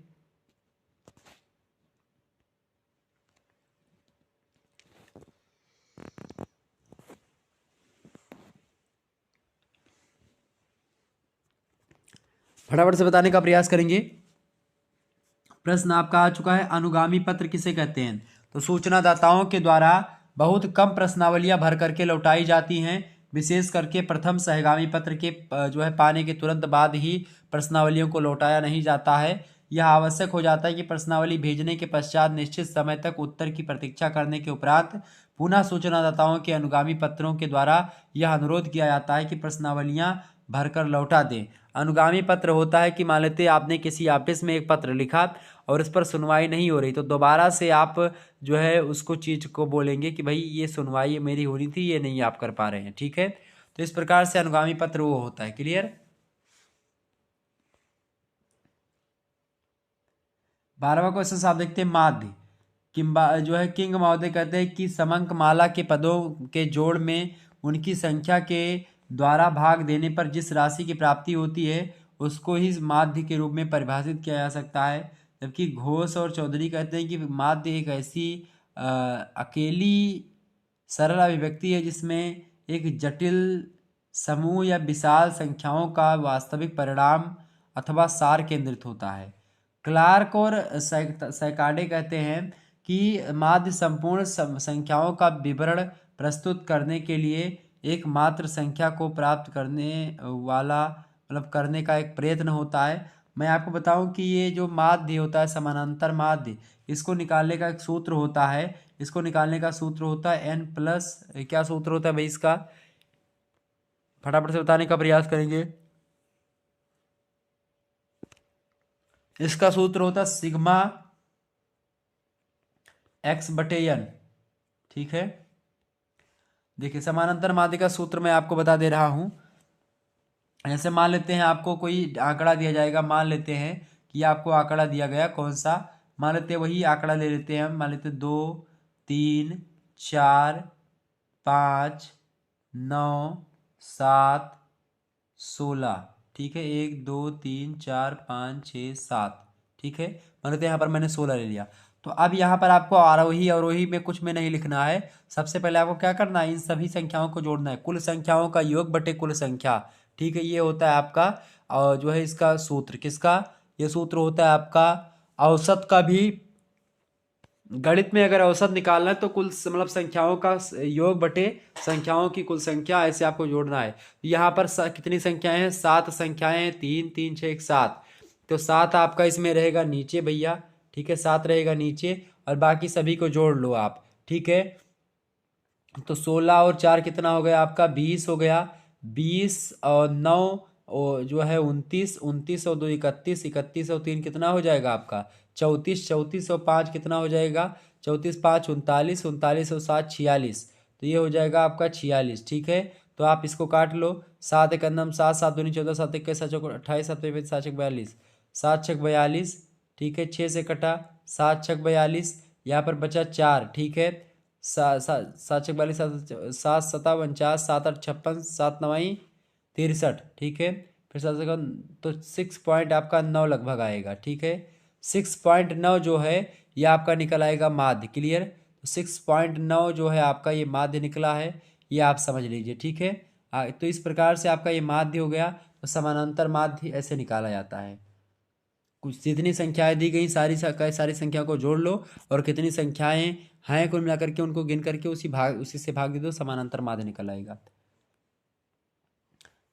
Speaker 1: फटाफट से बताने का प्रयास करेंगे। प्रश्न आपका आ चुका है, अनुगामी पत्र किसे कहते हैं? तो सूचनादाताओं के द्वारा बहुत कम प्रश्नावलियां भर करके लौटाई जाती हैं, विशेष करके प्रथम सहगामी पत्र के जो है पाने के तुरंत बाद ही प्रश्नावलियों को लौटाया नहीं जाता है। यह आवश्यक हो जाता है कि प्रश्नावली भेजने के पश्चात निश्चित समय तक उत्तर की प्रतीक्षा करने के उपरांत पुनः सूचनादाताओं के अनुगामी पत्रों के द्वारा यह अनुरोध किया जाता है कि प्रश्नावलियां भरकर लौटा दें। अनुगामी पत्र होता है कि मान लेते आपने किसी ऑफिस में एक पत्र लिखा और इस पर सुनवाई नहीं हो रही, तो दोबारा से आप जो है उसको चीज को बोलेंगे कि भाई ये सुनवाई मेरी होनी थी, ये नहीं आप कर पा रहे हैं, ठीक है। तो इस प्रकार से अनुगामी पत्र वो होता है। क्लियर? 12वां क्वेश्चन आप देखते हैं, माध्य किंबा जो है किंग महोदय कहते हैं कि समंक माला के पदों के जोड़ में उनकी संख्या के द्वारा भाग देने पर जिस राशि की प्राप्ति होती है उसको ही माध्य के रूप में परिभाषित किया जा सकता है। जबकि घोष और चौधरी कहते हैं कि माध्य एक ऐसी अकेली सरल अभिव्यक्ति है जिसमें एक जटिल समूह या विशाल संख्याओं का वास्तविक परिणाम अथवा सार केंद्रित होता है। क्लार्क और सैकाडे कहते हैं कि माध्य संपूर्ण संख्याओं का विवरण प्रस्तुत करने के लिए एकमात्र संख्या को प्राप्त करने वाला मतलब करने का एक प्रयत्न होता है। मैं आपको बताऊं कि ये जो माध्य होता है, समानांतर माध्य, इसको निकालने का एक सूत्र होता है। इसको निकालने का सूत्र होता है n प्लस, क्या सूत्र होता है भाई इसका? फटाफट से बताने का प्रयास करेंगे। इसका सूत्र होता है सिग्मा x/n, ठीक है। देखिए समानांतर माध्य का सूत्र मैं आपको बता दे रहा हूं। ऐसे मान लेते हैं आपको कोई आंकड़ा दिया जाएगा, मान लेते हैं कि आपको आंकड़ा दिया गया कौन सा, मान लेते हैं वही आंकड़ा ले लेते हैं हम, मान लेते हैं 2 3 4 5 9 7 16, ठीक है। 1 2 3 4 5 6 7, ठीक है। मान लेते हैं यहाँ पर मैंने 16 ले लिया। तो अब यहाँ पर आपको आरोही अवरोही में कुछ में नहीं लिखना है। सबसे पहले आपको क्या करना है, इन सभी संख्याओं को जोड़ना है, कुल संख्याओं का योग बटे कुल संख्या, ठीक है। ये होता है आपका और जो है इसका सूत्र, किसका? ये सूत्र होता है आपका औसत का भी। गणित में अगर औसत निकालना है तो कुल मतलब संख्याओं का योग बटे संख्याओं की कुल संख्या, ऐसे आपको जोड़ना है। यहाँ पर कितनी संख्याएं हैं? 7 संख्याएं हैं, 3 3 6 7। तो 7 आपका इसमें रहेगा नीचे भैया, ठीक है, 7 रहेगा नीचे और बाकी सभी को जोड़ लो आप, ठीक है। तो 16 और 4 कितना हो गया आपका? 20 हो गया। 20 और 9 और जो है 29, 29 और 2 31, 31 और 3 कितना हो जाएगा आपका? 34, 34 और 5 कितना हो जाएगा? 34 5 39, 39 और 7 46। तो ये हो जाएगा आपका 46, ठीक है। तो आप इसको काट लो। 7 एक अंदम 7, 7 दूनी 14, 7 इक्कीस 7 चौक 28, 7 25 7 छक 42, 7 छक 42, ठीक है। 6 से कटा 7 छक 42, यहाँ पर बचा 4, ठीक है। 7 छक 42, 7 7 49, 7 8 56, 7 9 63, ठीक है। फिर 7 से तो 6 पॉइंट आपका 9 लगभग आएगा, ठीक है। 6.9 जो है ये आपका निकल आएगा माध्य। क्लियर? तो 6.9 जो है आपका ये माध्य निकला है, ये आप समझ लीजिए, ठीक है। तो इस प्रकार से आपका ये माध्य हो गया। तो समानांतर माध्य ऐसे निकाला जाता है। कुछ जितनी संख्याएं दी गई सारी संख्या को जोड़ लो और कितनी संख्याएं हैं कुल मिलाकर के उनको गिन करके उसी से भाग दे दो, समानांतर माध्य निकल आएगा।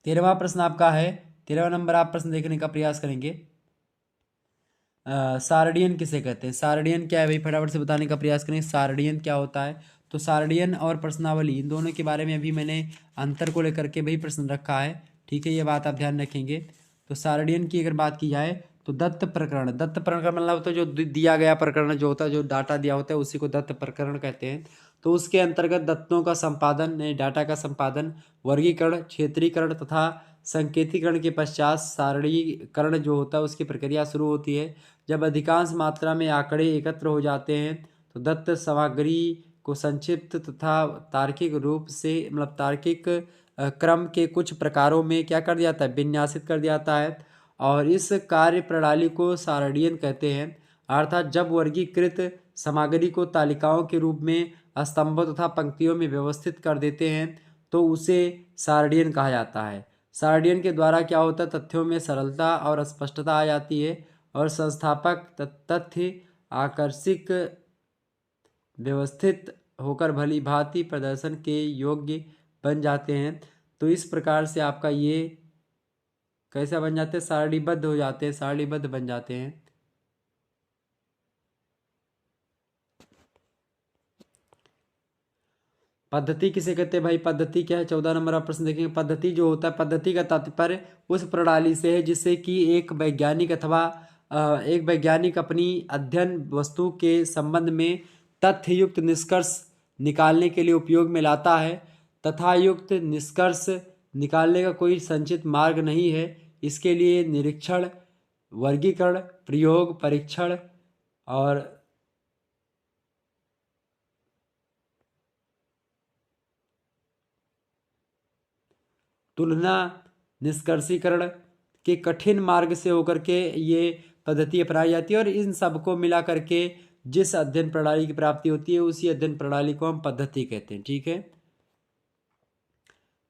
Speaker 1: 13वां प्रश्न आपका है, 13वां नंबर आप प्रश्न देखने का प्रयास करेंगे। सारडियन किसे कहते हैं? सारडियन क्या है भाई? फटाफट से बताने का प्रयास करें, सारडियन क्या होता है। तो सारडियन और प्रश्नावली इन दोनों के बारे में अभी मैंने अंतर को लेकर के भाई प्रश्न रखा है, ठीक है। ये बात आप ध्यान रखेंगे। तो सारडियन की अगर बात की जाए तो दत्त प्रकरण, दत्त प्रकरण मतलब तो जो दिया गया प्रकरण जो होता है, जो डाटा दिया होता है उसी को दत्त प्रकरण कहते हैं। तो उसके अंतर्गत दत्तों का संपादन, डाटा का संपादन, वर्गीकरण, क्षेत्रीकरण तथा संकेतीकरण के पश्चात सारणीकरण जो होता है उसकी प्रक्रिया शुरू होती है। जब अधिकांश मात्रा में आंकड़े एकत्र हो जाते हैं तो दत्त सामग्री को संक्षिप्त तथा तार्किक रूप से मतलब तार्किक क्रम के कुछ प्रकारों में क्या कर दिया जाता है? विन्यासित कर दिया जाता है। और इस कार्य प्रणाली को सारणीयन कहते हैं। अर्थात जब वर्गीकृत सामग्री को तालिकाओं के रूप में स्तंभों तथा पंक्तियों में व्यवस्थित कर देते हैं तो उसे सारणीयन कहा जाता है।
Speaker 2: सार्डियन के द्वारा क्या होता है, तथ्यों में सरलता और स्पष्टता आ जाती है और संस्थापक तथ्य आकर्षक व्यवस्थित होकर भली भांति प्रदर्शन के योग्य बन जाते हैं। तो इस प्रकार से आपका ये कैसा बन जाते हैं, सारणीबद्ध हो जाते हैं, सारणीबद्ध बन जाते हैं। पद्धति किसे कहते हैं भाई, पद्धति क्या है, 14 नंबर आप प्रश्न देखेंगे। पद्धति जो होता है, पद्धति का तात्पर्य उस प्रणाली से है जिससे कि एक वैज्ञानिक अथवा एक वैज्ञानिक अपनी अध्ययन वस्तु के संबंध में तथ्ययुक्त निष्कर्ष निकालने के लिए उपयोग में लाता है तथा युक्त निष्कर्ष निकालने का कोई संचित मार्ग नहीं है। इसके लिए निरीक्षण, वर्गीकरण, प्रयोग, परीक्षण और तुलना, निष्कर्षीकरण के कठिन मार्ग से होकर के ये पद्धति अपनाई जाती है और इन सबको मिला करके जिस अध्ययन प्रणाली की प्राप्ति होती है उसी अध्ययन प्रणाली को हम पद्धति कहते हैं। ठीक है।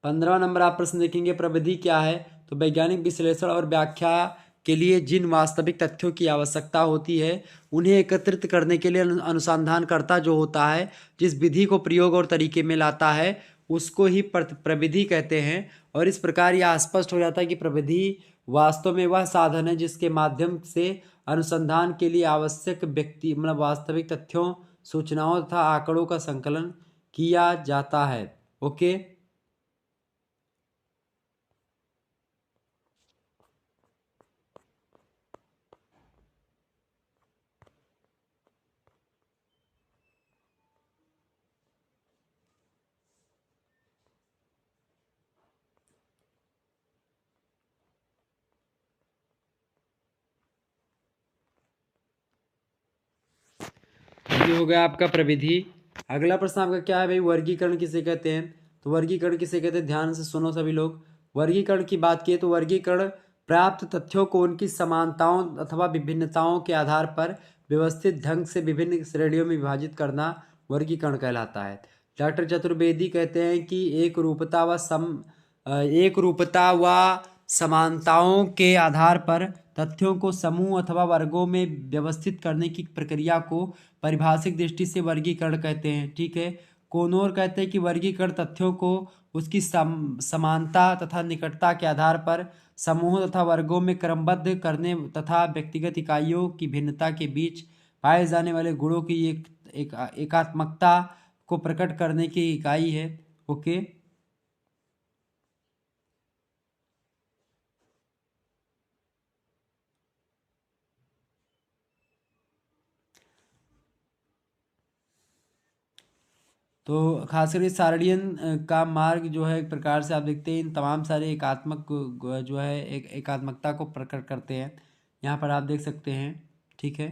Speaker 2: 15वां नंबर आप प्रश्न देखेंगे, प्रविधि क्या है, तो वैज्ञानिक विश्लेषण और व्याख्या के लिए जिन वास्तविक तथ्यों की आवश्यकता होती है उन्हें एकत्रित करने के लिए अनुसंधानकर्ता जो होता है जिस विधि को प्रयोग और तरीके में लाता है उसको ही प्रविधि कहते हैं। और इस प्रकार यह स्पष्ट हो जाता है कि प्रविधि वास्तव में वह साधन है जिसके माध्यम से अनुसंधान के लिए आवश्यक व्यक्ति मतलब वास्तविक तथ्यों, सूचनाओं तथा आंकड़ों का संकलन किया जाता है। ओके। ये हो गया आपका प्रविधि। अगला प्रश्न आपका क्या है भाई, वर्गीकरण किसे कहते हैं, तो वर्गीकरण किसे कहते हैं, ध्यान से सुनो सभी लोग। वर्गीकरण की बात की तो वर्गीकरण प्राप्त तथ्यों को उनकी समानताओं अथवा विभिन्नताओं के आधार पर व्यवस्थित ढंग से विभिन्न श्रेणियों में विभाजित करना वर्गीकरण कहलाता है। डॉक्टर चतुर्वेदी कहते हैं कि एक रूपता व समानताओं के आधार पर तथ्यों को समूह अथवा वर्गों में व्यवस्थित करने की प्रक्रिया को परिभाषिक दृष्टि से वर्गीकरण कहते हैं। ठीक है। कोनोर कहते हैं कि वर्गीकरण तथ्यों को उसकी समानता तथा निकटता के आधार पर समूह तथा वर्गों में क्रमबद्ध करने तथा व्यक्तिगत इकाइयों की भिन्नता के बीच पाए जाने वाले गुणों की एकात्मकता को प्रकट करने की इकाई है। ओके। तो खासकर ये सारणियन का मार्ग जो है एक प्रकार से आप देखते हैं इन तमाम सारे एकात्मक जो है एक एकात्मकता को प्रकट करते हैं, यहाँ पर आप देख सकते हैं। ठीक है।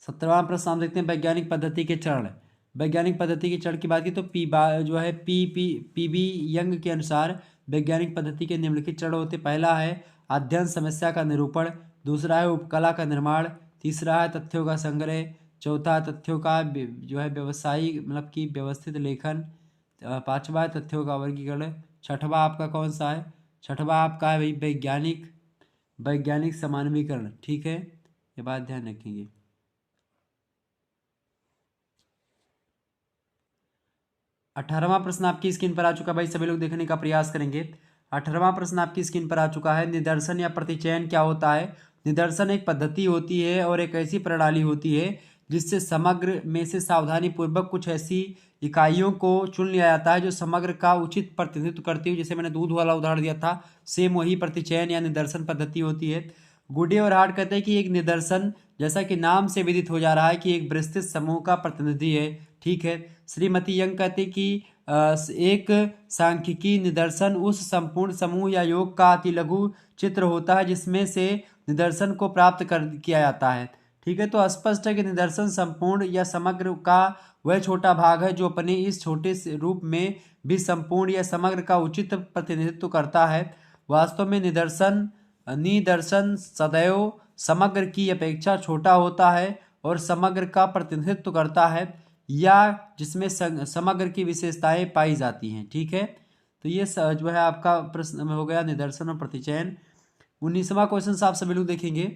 Speaker 2: 17वां प्रश्न हम देखते हैं, वैज्ञानिक पद्धति के चरण। वैज्ञानिक पद्धति के चरण की बात की तो जो है पी बी यंग के अनुसार वैज्ञानिक पद्धति के निम्नलिखित चरण होते। पहला है अध्ययन समस्या का निरूपण, दूसरा है उपकला का निर्माण, तीसरा है तथ्यों का संग्रह, चौथा तथ्यों का जो है व्यवसायिक मतलब कि व्यवस्थित लेखन, पांचवा है तथ्यों का वर्गीकरण, छठवां आपका कौन सा है, छठवां आपका है भाई वैज्ञानिक समानवीकरण। ठीक है, ये बात ध्यान रखेंगे। 18वां प्रश्न आपकी स्क्रीन पर आ चुका भाई, सभी लोग देखने का प्रयास करेंगे। 18वां प्रश्न आपकी स्क्रीन पर आ चुका है, निदर्शन या प्रतिचयन क्या होता है। निदर्शन एक पद्धति होती है और एक ऐसी प्रणाली होती है जिससे समग्र में से सावधानी पूर्वक कुछ ऐसी इकाइयों को चुन लिया जाता है जो समग्र का उचित प्रतिनिधित्व करती है। जैसे मैंने दूध वाला उदाहरण दिया था, सेम वही प्रतिचयन या निदर्शन पद्धति होती है। गुडे और हार्ट कहते हैं कि एक निदर्शन, जैसा कि नाम से विदित हो जा रहा है, कि एक विस्तृत समूह का प्रतिनिधि है। ठीक है। श्रीमती यंग कहते हैं कि एक सांख्यिकी निदर्शन उस संपूर्ण समूह या योग का अति लघु चित्र होता है जिसमें से निदर्शन को प्राप्त कर किया जाता है। ठीक है। तो स्पष्ट है कि निदर्शन संपूर्ण या समग्र का वह छोटा भाग है जो अपने इस छोटे से रूप में भी संपूर्ण या समग्र का उचित प्रतिनिधित्व करता है। वास्तव में निदर्शन सदैव समग्र की अपेक्षा छोटा होता है और समग्र का प्रतिनिधित्व करता है या जिसमें समग्र की विशेषताएं पाई जाती हैं। ठीक है। तो ये जो है आपका प्रश्न में हो गया निदर्शन और प्रतिचयन। 19वां क्वेश्चन आप सभी लोग देखेंगे।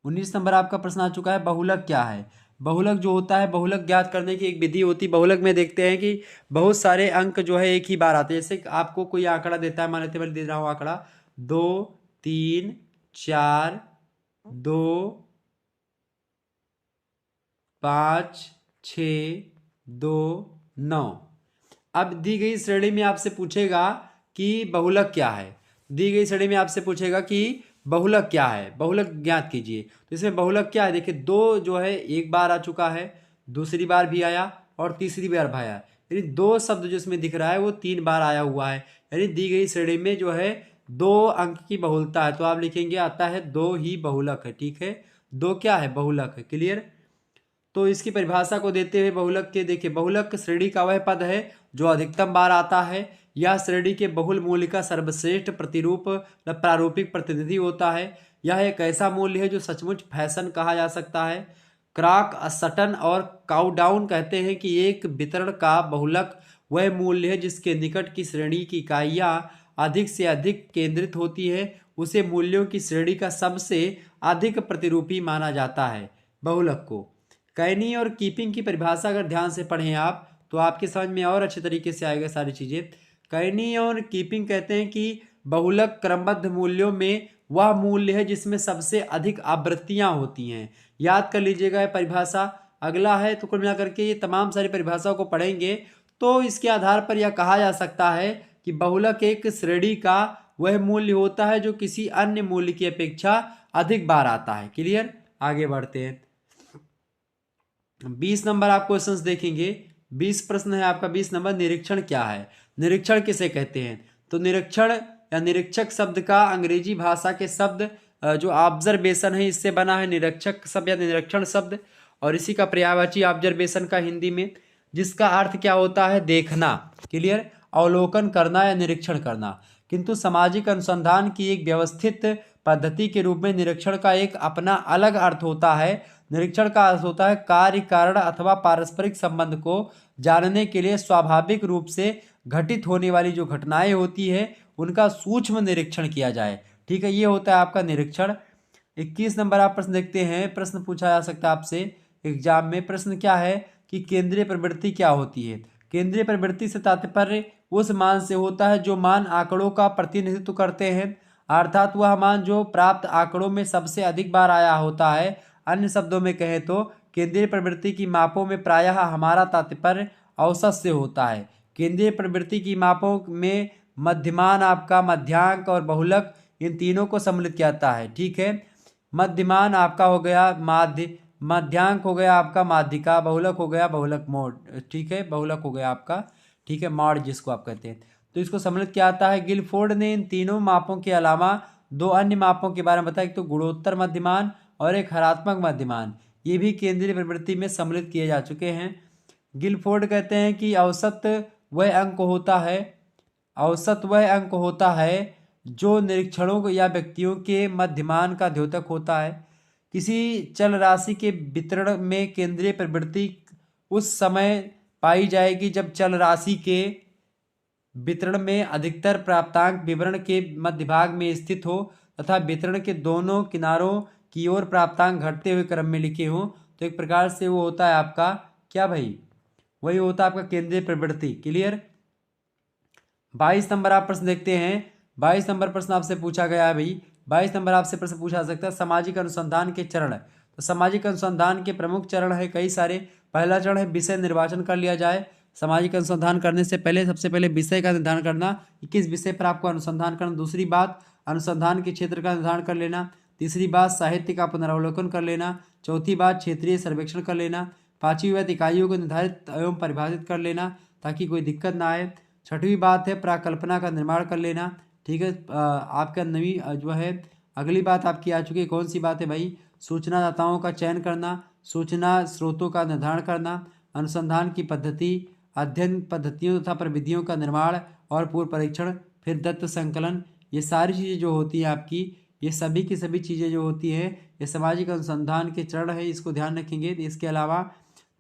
Speaker 2: 19 नंबर आपका प्रश्न आ चुका है, बहुलक क्या है। बहुलक जो होता है, बहुलक ज्ञात करने की एक विधि होती है। बहुलक में देखते हैं कि बहुत सारे अंक जो है एक ही बार आते हैं। जैसे आपको कोई आंकड़ा देता है, मान लेते मैं दे रहा हूँ आंकड़ा 2 3 4 2 5 6 2 9। अब दी गई श्रेणी में आपसे पूछेगा कि बहुलक क्या है। दी गई श्रेणी में आपसे पूछेगा कि बहुलक क्या है, बहुलक ज्ञात कीजिए। तो इसमें बहुलक क्या है, देखिए 2 जो है एक बार आ चुका है, दूसरी बार भी आया और तीसरी बार भी आया, यानी 2 शब्द जो इसमें दिख रहा है वो 3 बार आया हुआ है। यानी दी गई श्रेणी में जो है 2 अंक की बहुलता है, तो आप लिखेंगे आता है 2 ही बहुलक है। ठीक है, 2 क्या है, बहुलक है। क्लियर। तो इसकी परिभाषा को देते हुए बहुलक के देखिए, बहुलक श्रेणी का वह पद है जो अधिकतम बार आता है। यह श्रेणी के बहुल मूल्य का सर्वश्रेष्ठ प्रतिरूप प्रारूपिक प्रतिनिधि होता है। यह एक ऐसा मूल्य है जो सचमुच फैशन कहा जा सकता है। क्रॉक सटन और काउडाउन कहते हैं कि एक वितरण का बहुलक वह मूल्य है जिसके निकट की श्रेणी की इकाइयाँ अधिक से अधिक केंद्रित होती है, उसे मूल्यों की श्रेणी का सबसे अधिक प्रतिरूपी माना जाता है। बहुलक को कैनी और कीपिंग की परिभाषा अगर ध्यान से पढ़ें आप तो आपके समझ में और अच्छे तरीके से आएगा सारी चीजें। कैनी और कीपिंग कहते हैं कि बहुलक क्रमबद्ध मूल्यों में वह मूल्य है जिसमें सबसे अधिक आवृत्तियां होती हैं। याद कर लीजिएगा ये परिभाषा। अगला है, तो कुल मिलाकर के ये तमाम सारी परिभाषाओं को पढ़ेंगे तो इसके आधार पर यह कहा जा सकता है कि बहुलक एक श्रेणी का वह मूल्य होता है जो किसी अन्य मूल्य की अपेक्षा अधिक बार आता है। क्लियर। आगे बढ़ते हैं। 20 नंबर आप क्वेश्चंस देखेंगे। 20 प्रश्न है आपका। 20 नंबर, निरीक्षण क्या है। निरीक्षण किसे कहते हैं। तो निरीक्षण या निरीक्षक शब्द का अंग्रेजी भाषा के शब्द जो ऑब्जर्वेशन है इससे बना है निरीक्षक शब्द या निरीक्षण शब्द, और इसी का पर्यायवाची ऑब्जर्वेशन का हिंदी में, जिसका अर्थ क्या होता है, देखना। क्लियर। अवलोकन करना या निरीक्षण करना। किंतु सामाजिक अनुसंधान की एक व्यवस्थित पद्धति के रूप में निरीक्षण का एक अपना अलग अर्थ होता है। निरीक्षण का अर्थ होता है कार्य कारण अथवा पारस्परिक संबंध को जानने के लिए स्वाभाविक रूप से घटित होने वाली जो घटनाएं होती है उनका सूक्ष्म निरीक्षण किया जाए। ठीक है, ये होता है आपका निरीक्षण। 21 नंबर आप प्रश्न देखते हैं। प्रश्न पूछा जा सकता है आपसे एग्जाम में। प्रश्न क्या है कि केंद्रीय प्रवृत्ति क्या होती है। केंद्रीय प्रवृत्ति से तात्पर्य उस मान से होता है जो मान आंकड़ों का प्रतिनिधित्व करते हैं, अर्थात वह मान जो प्राप्त आंकड़ों में सबसे अधिक बार आया होता है। अन्य शब्दों में कहें तो केंद्रीय प्रवृत्ति की मापों में प्रायः हमारा तात्पर्य औसत से होता है। केंद्रीय प्रवृत्ति की मापों में मध्यमान, आपका मध्यांक और बहुलक, इन तीनों को सम्मिलित किया जाता है। ठीक है, मध्यमान आपका हो गया माध्य, मध्यांक हो गया आपका माध्यिका, बहुलक हो गया बहुलक मोड। ठीक है, बहुलक हो गया आपका, ठीक है, मॉड जिसको आप कहते हैं। तो इसको सम्मिलित किया जाता है। गिलफोर्ड ने इन तीनों मापों के अलावा 2 अन्य मापों के बारे में बताया, एक तो गुणोत्तर मध्यमान और एक हरात्मक मध्यमान। ये भी केंद्रीय प्रवृत्ति में सम्मिलित किए जा चुके हैं। गिलफोर्ड कहते हैं कि औसत वह अंक होता है, औसत वह अंक होता है जो निरीक्षणों या व्यक्तियों के मध्यमान का द्योतक होता है। किसी चल राशि के वितरण में केंद्रीय प्रवृत्ति उस समय पाई जाएगी जब चल राशि के वितरण में अधिकतर प्राप्तांक विवरण के मध्य भाग में स्थित हो तथा वितरण के दोनों किनारों की ओर प्राप्तांक घटते हुए क्रम में लिखे हो। तो एक प्रकार से वो होता है आपका क्या भाई, वही होता है आपका केंद्रीय प्रवृत्ति। क्लियर। 22 नंबर आप प्रश्न देखते हैं। 22 नंबर प्रश्न आपसे पूछा गया है भाई। 22 नंबर आपसे प्रश्न पूछा सकता है सामाजिक अनुसंधान के चरण। तो सामाजिक अनुसंधान के प्रमुख चरण है कई सारे। पहला चरण है विषय निर्वाचन कर लिया जाए। सामाजिक अनुसंधान करने से पहले सबसे पहले विषय का निर्धारण करना कि किस विषय पर आपको अनुसंधान करना। दूसरी बात, अनुसंधान के क्षेत्र का निर्धारण कर लेना। तीसरी बात, साहित्य का पुनरावलोकन कर लेना। चौथी बात, क्षेत्रीय सर्वेक्षण कर लेना। पांचवी बात, इकाइयों को निर्धारित एवं परिभाषित कर लेना ताकि कोई दिक्कत ना आए। छठवीं बात है प्राकल्पना का निर्माण कर लेना। ठीक है, आपका नवी जो है अगली बात आपकी आ चुकी है। कौन सी बात है भाई, सूचनादाताओं का चयन करना, सूचना स्रोतों का निर्धारण करना, अनुसंधान की पद्धति, अध्ययन पद्धतियों तथा प्रविधियों का निर्माण और पूर्व परीक्षण, फिर दत्त संकलन। ये सारी चीज़ें जो होती हैं आपकी, ये सभी की सभी चीज़ें जो होती हैं ये सामाजिक अनुसंधान के चरण है, इसको ध्यान रखेंगे। इसके अलावा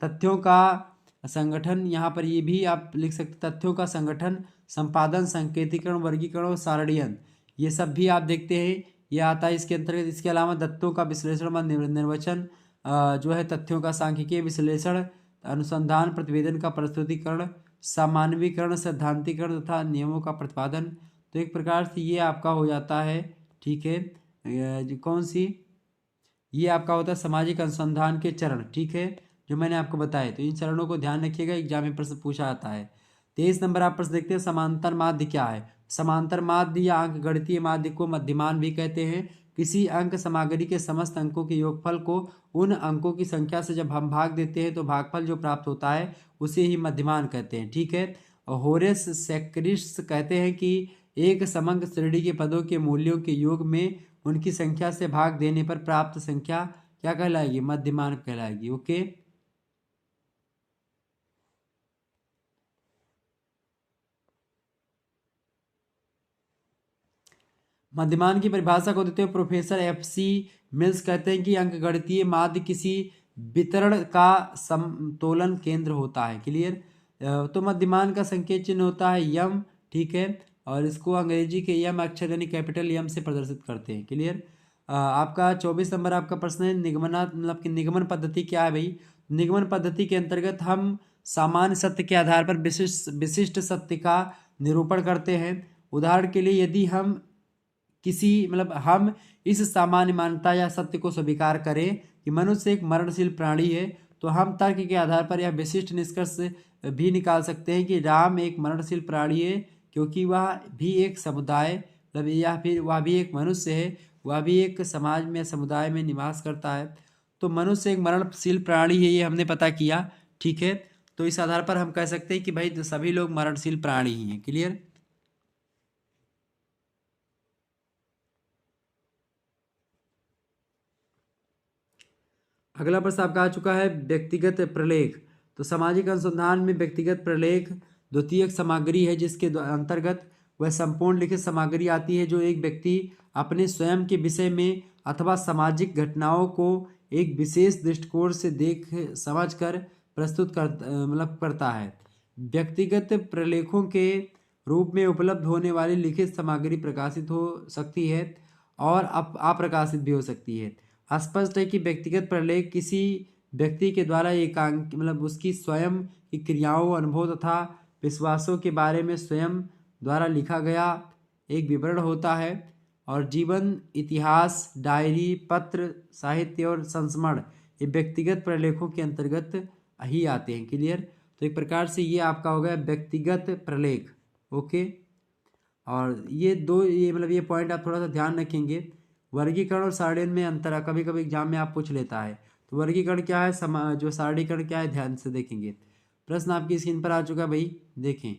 Speaker 2: तथ्यों का संगठन, यहाँ पर ये भी आप लिख सकते, तथ्यों का संगठन, संपादन, संकेतीकरण, वर्गीकरण और सारणीयन, ये सब भी आप देखते हैं ये आता है इसके अंतर्गत। इसके अलावा तथ्यों का विश्लेषण व निर्वचन, जो है तथ्यों का सांख्यिकीय विश्लेषण, अनुसंधान, प्रतिवेदन का प्रस्तुतिकरण, सामान्यीकरण, सैद्धांतिकरण तथा नियमों का प्रतिपादन। तो एक प्रकार से ये आपका हो जाता है, ठीक है, कौन सी, ये आपका होता है सामाजिक अनुसंधान के चरण, ठीक है, जो मैंने आपको बताया। तो इन चरणों को ध्यान रखिएगा, एग्जाम में प्रश्न पूछा जाता है। 23 नंबर आप प्रश्न देखते हैं, समांतर माध्य क्या है। समांतर माध्य या अंक गणितीय माध्य को मध्यमान भी कहते हैं। किसी अंक सामग्री के समस्त अंकों के योगफल को उन अंकों की संख्या से जब हम भाग देते हैं तो भागफल जो प्राप्त होता है उसे ही मध्यमान कहते हैं, ठीक है। और होरेस सेक्रिस्ट कहते हैं कि एक समंक श्रेणी के पदों के मूल्यों के योग में उनकी संख्या से भाग देने पर प्राप्त संख्या क्या कहलाएगी, मध्यमान कहलाएगी, ओके। मध्यमान की परिभाषा को देते हुए प्रोफेसर FC मिल्स कहते हैं कि अंकगणितीय माध्य किसी वितरण का समतोलन केंद्र होता है, क्लियर। तो मध्यमान का संकेत चिन्ह होता है यम, ठीक है, और इसको अंग्रेजी के यम अक्षर यानी कैपिटल यम से प्रदर्शित करते हैं, क्लियर। आपका 24 नंबर आपका प्रश्न है, निगमना मतलब कि निगमन पद्धति क्या है भाई। निगमन पद्धति के अंतर्गत हम सामान्य सत्य के आधार पर विशिष्ट सत्य का निरूपण करते हैं। उदाहरण के लिए यदि हम हम इस सामान्य मान्यता या सत्य को स्वीकार करें कि मनुष्य एक मरणशील प्राणी है, तो हम तर्क के आधार पर यह विशिष्ट निष्कर्ष भी निकाल सकते हैं कि राम एक मरणशील प्राणी है, क्योंकि वह भी एक समुदाय मतलब या फिर वह भी एक मनुष्य है, वह भी एक समाज में समुदाय में निवास करता है। तो मनुष्य एक मरणशील प्राणी है, ये हमने पता किया, ठीक है। तो इस आधार पर हम कह सकते हैं कि भाई सभी लोग मरणशील प्राणी ही हैं, क्लियर। अगला प्रश्न आपका आ चुका है, व्यक्तिगत प्रलेख। तो सामाजिक अनुसंधान में व्यक्तिगत प्रलेख द्वितीयक सामग्री है जिसके अंतर्गत वह संपूर्ण लिखित सामग्री आती है जो एक व्यक्ति अपने स्वयं के विषय में अथवा सामाजिक घटनाओं को एक विशेष दृष्टिकोण से देख समझ कर प्रस्तुत करता है। व्यक्तिगत प्रलेखों के रूप में उपलब्ध होने वाली लिखित सामग्री प्रकाशित हो सकती है और अप्रकाशित भी हो सकती है। स्पष्ट है कि व्यक्तिगत प्रलेख किसी व्यक्ति के द्वारा एकांक उसकी स्वयं की क्रियाओं, अनुभव तथा विश्वासों के बारे में स्वयं द्वारा लिखा गया एक विवरण होता है। और जीवन, इतिहास, डायरी, पत्र, साहित्य और संस्मरण ये व्यक्तिगत प्रलेखों के अंतर्गत ही आते हैं, क्लियर। तो एक प्रकार से ये आपका हो गया व्यक्तिगत प्रलेख, ओके। और ये ये पॉइंट आप थोड़ा सा ध्यान रखेंगे। वर्गीकरण और सारणीकरण में अंतर है, कभी कभी एग्जाम में आप पूछ लेता है। तो वर्गीकरण क्या है, जो सारणीकरण क्या है, ध्यान से देखेंगे। प्रश्न आपकी स्क्रीन पर आ चुका है भाई, देखें।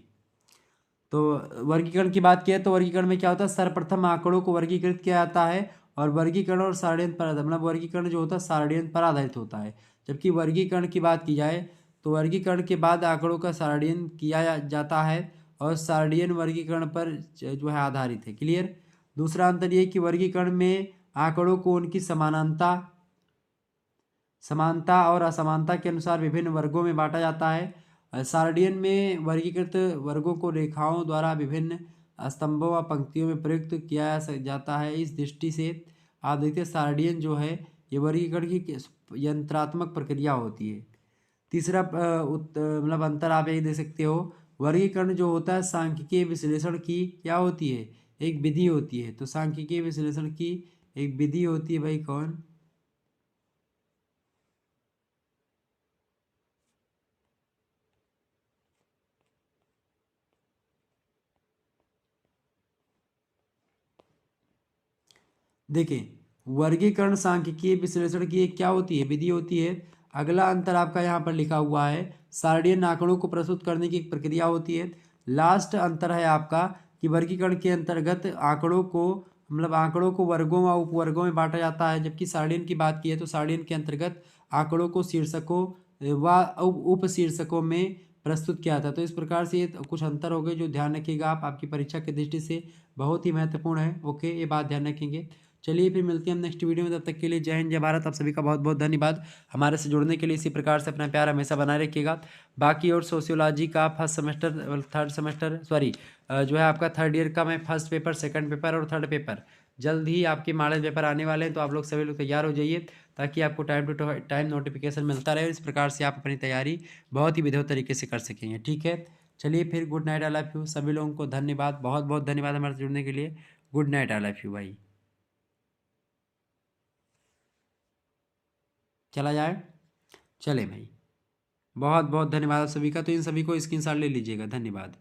Speaker 2: तो वर्गीकरण की बात किया तो वर्गीकरण में क्या होता है, सर्वप्रथम आंकड़ों को वर्गीकृत किया जाता है और वर्गीकरण और सारणीकरण पर वर्गीकरण जो होता है सारणीकरण पर आधारित होता है। जबकि वर्गीकरण की बात की जाए तो वर्गीकरण के बाद आंकड़ों का सारणीकरण किया जाता है और सारणीकरण वर्गीकरण पर जो है आधारित है, क्लियर। दूसरा अंतर ये कि वर्गीकरण में आंकड़ों को उनकी समानता और असमानता के अनुसार विभिन्न वर्गों में बांटा जाता है। सारणीकरण में वर्गीकृत वर्गों को रेखाओं द्वारा विभिन्न स्तंभों व पंक्तियों में प्रयुक्त किया जाता है। इस दृष्टि से आप देखते हैं सारणीकरण जो है ये वर्गीकरण की यंत्रात्मक प्रक्रिया होती है। तीसरा अंतर आप यही देख सकते हो, वर्गीकरण जो होता है सांख्यिकीय विश्लेषण की क्या होती है, एक विधि होती है। तो सांख्यिकीय विश्लेषण की एक विधि होती है भाई, कौन, देखें वर्गीकरण सांख्यिकीय विश्लेषण की एक क्या होती है, विधि होती है। अगला अंतर आपका यहाँ पर लिखा हुआ है, सारणीकरण आंकड़ों को प्रस्तुत करने की एक प्रक्रिया होती है। लास्ट अंतर है आपका कि वर्गीकरण के अंतर्गत आंकड़ों को वर्गों व उपवर्गों में बांटा जाता है, जबकि सारणीकरण की बात की है तो सारणीकरण के अंतर्गत आंकड़ों को शीर्षकों व उप शीर्षकों में प्रस्तुत किया था। तो इस प्रकार से ये कुछ अंतर हो गए जो ध्यान रखिएगा आप, आपकी परीक्षा की दृष्टि से बहुत ही महत्वपूर्ण है, ओके, ये बात ध्यान रखेंगे। चलिए फिर मिलते हैं हम नेक्स्ट वीडियो में, तब तक के लिए जय हिंद जय भारत। आप सभी का बहुत बहुत धन्यवाद हमारे से जुड़ने के लिए। इसी प्रकार से अपना प्यार हमेशा बनाए रखिएगा। बाकी और सोशियोलॉजी का first semester third semester sorry जो है आपका थर्ड ईयर का, मैं फर्स्ट पेपर सेकंड पेपर और थर्ड पेपर जल्द ही आपके मॉडल पेपर आने वाले हैं, तो आप लोग सभी लोग तैयार हो जाइए ताकि आपको टाइम टू टाइम नोटिफिकेशन मिलता रहे। इस प्रकार से आप अपनी तैयारी बहुत ही विधिवत तरीके से कर सकेंगे। ठीक है, चलिए फिर good night, I love you. सभी लोगों को धन्यवाद, बहुत बहुत धन्यवाद हमारे से जुड़ने के लिए। Good night, I love you भाई। चला जाए, चले भाई, बहुत बहुत धन्यवाद आप सभी का। तो इन सभी को स्क्रीनशॉट ले लीजिएगा। धन्यवाद।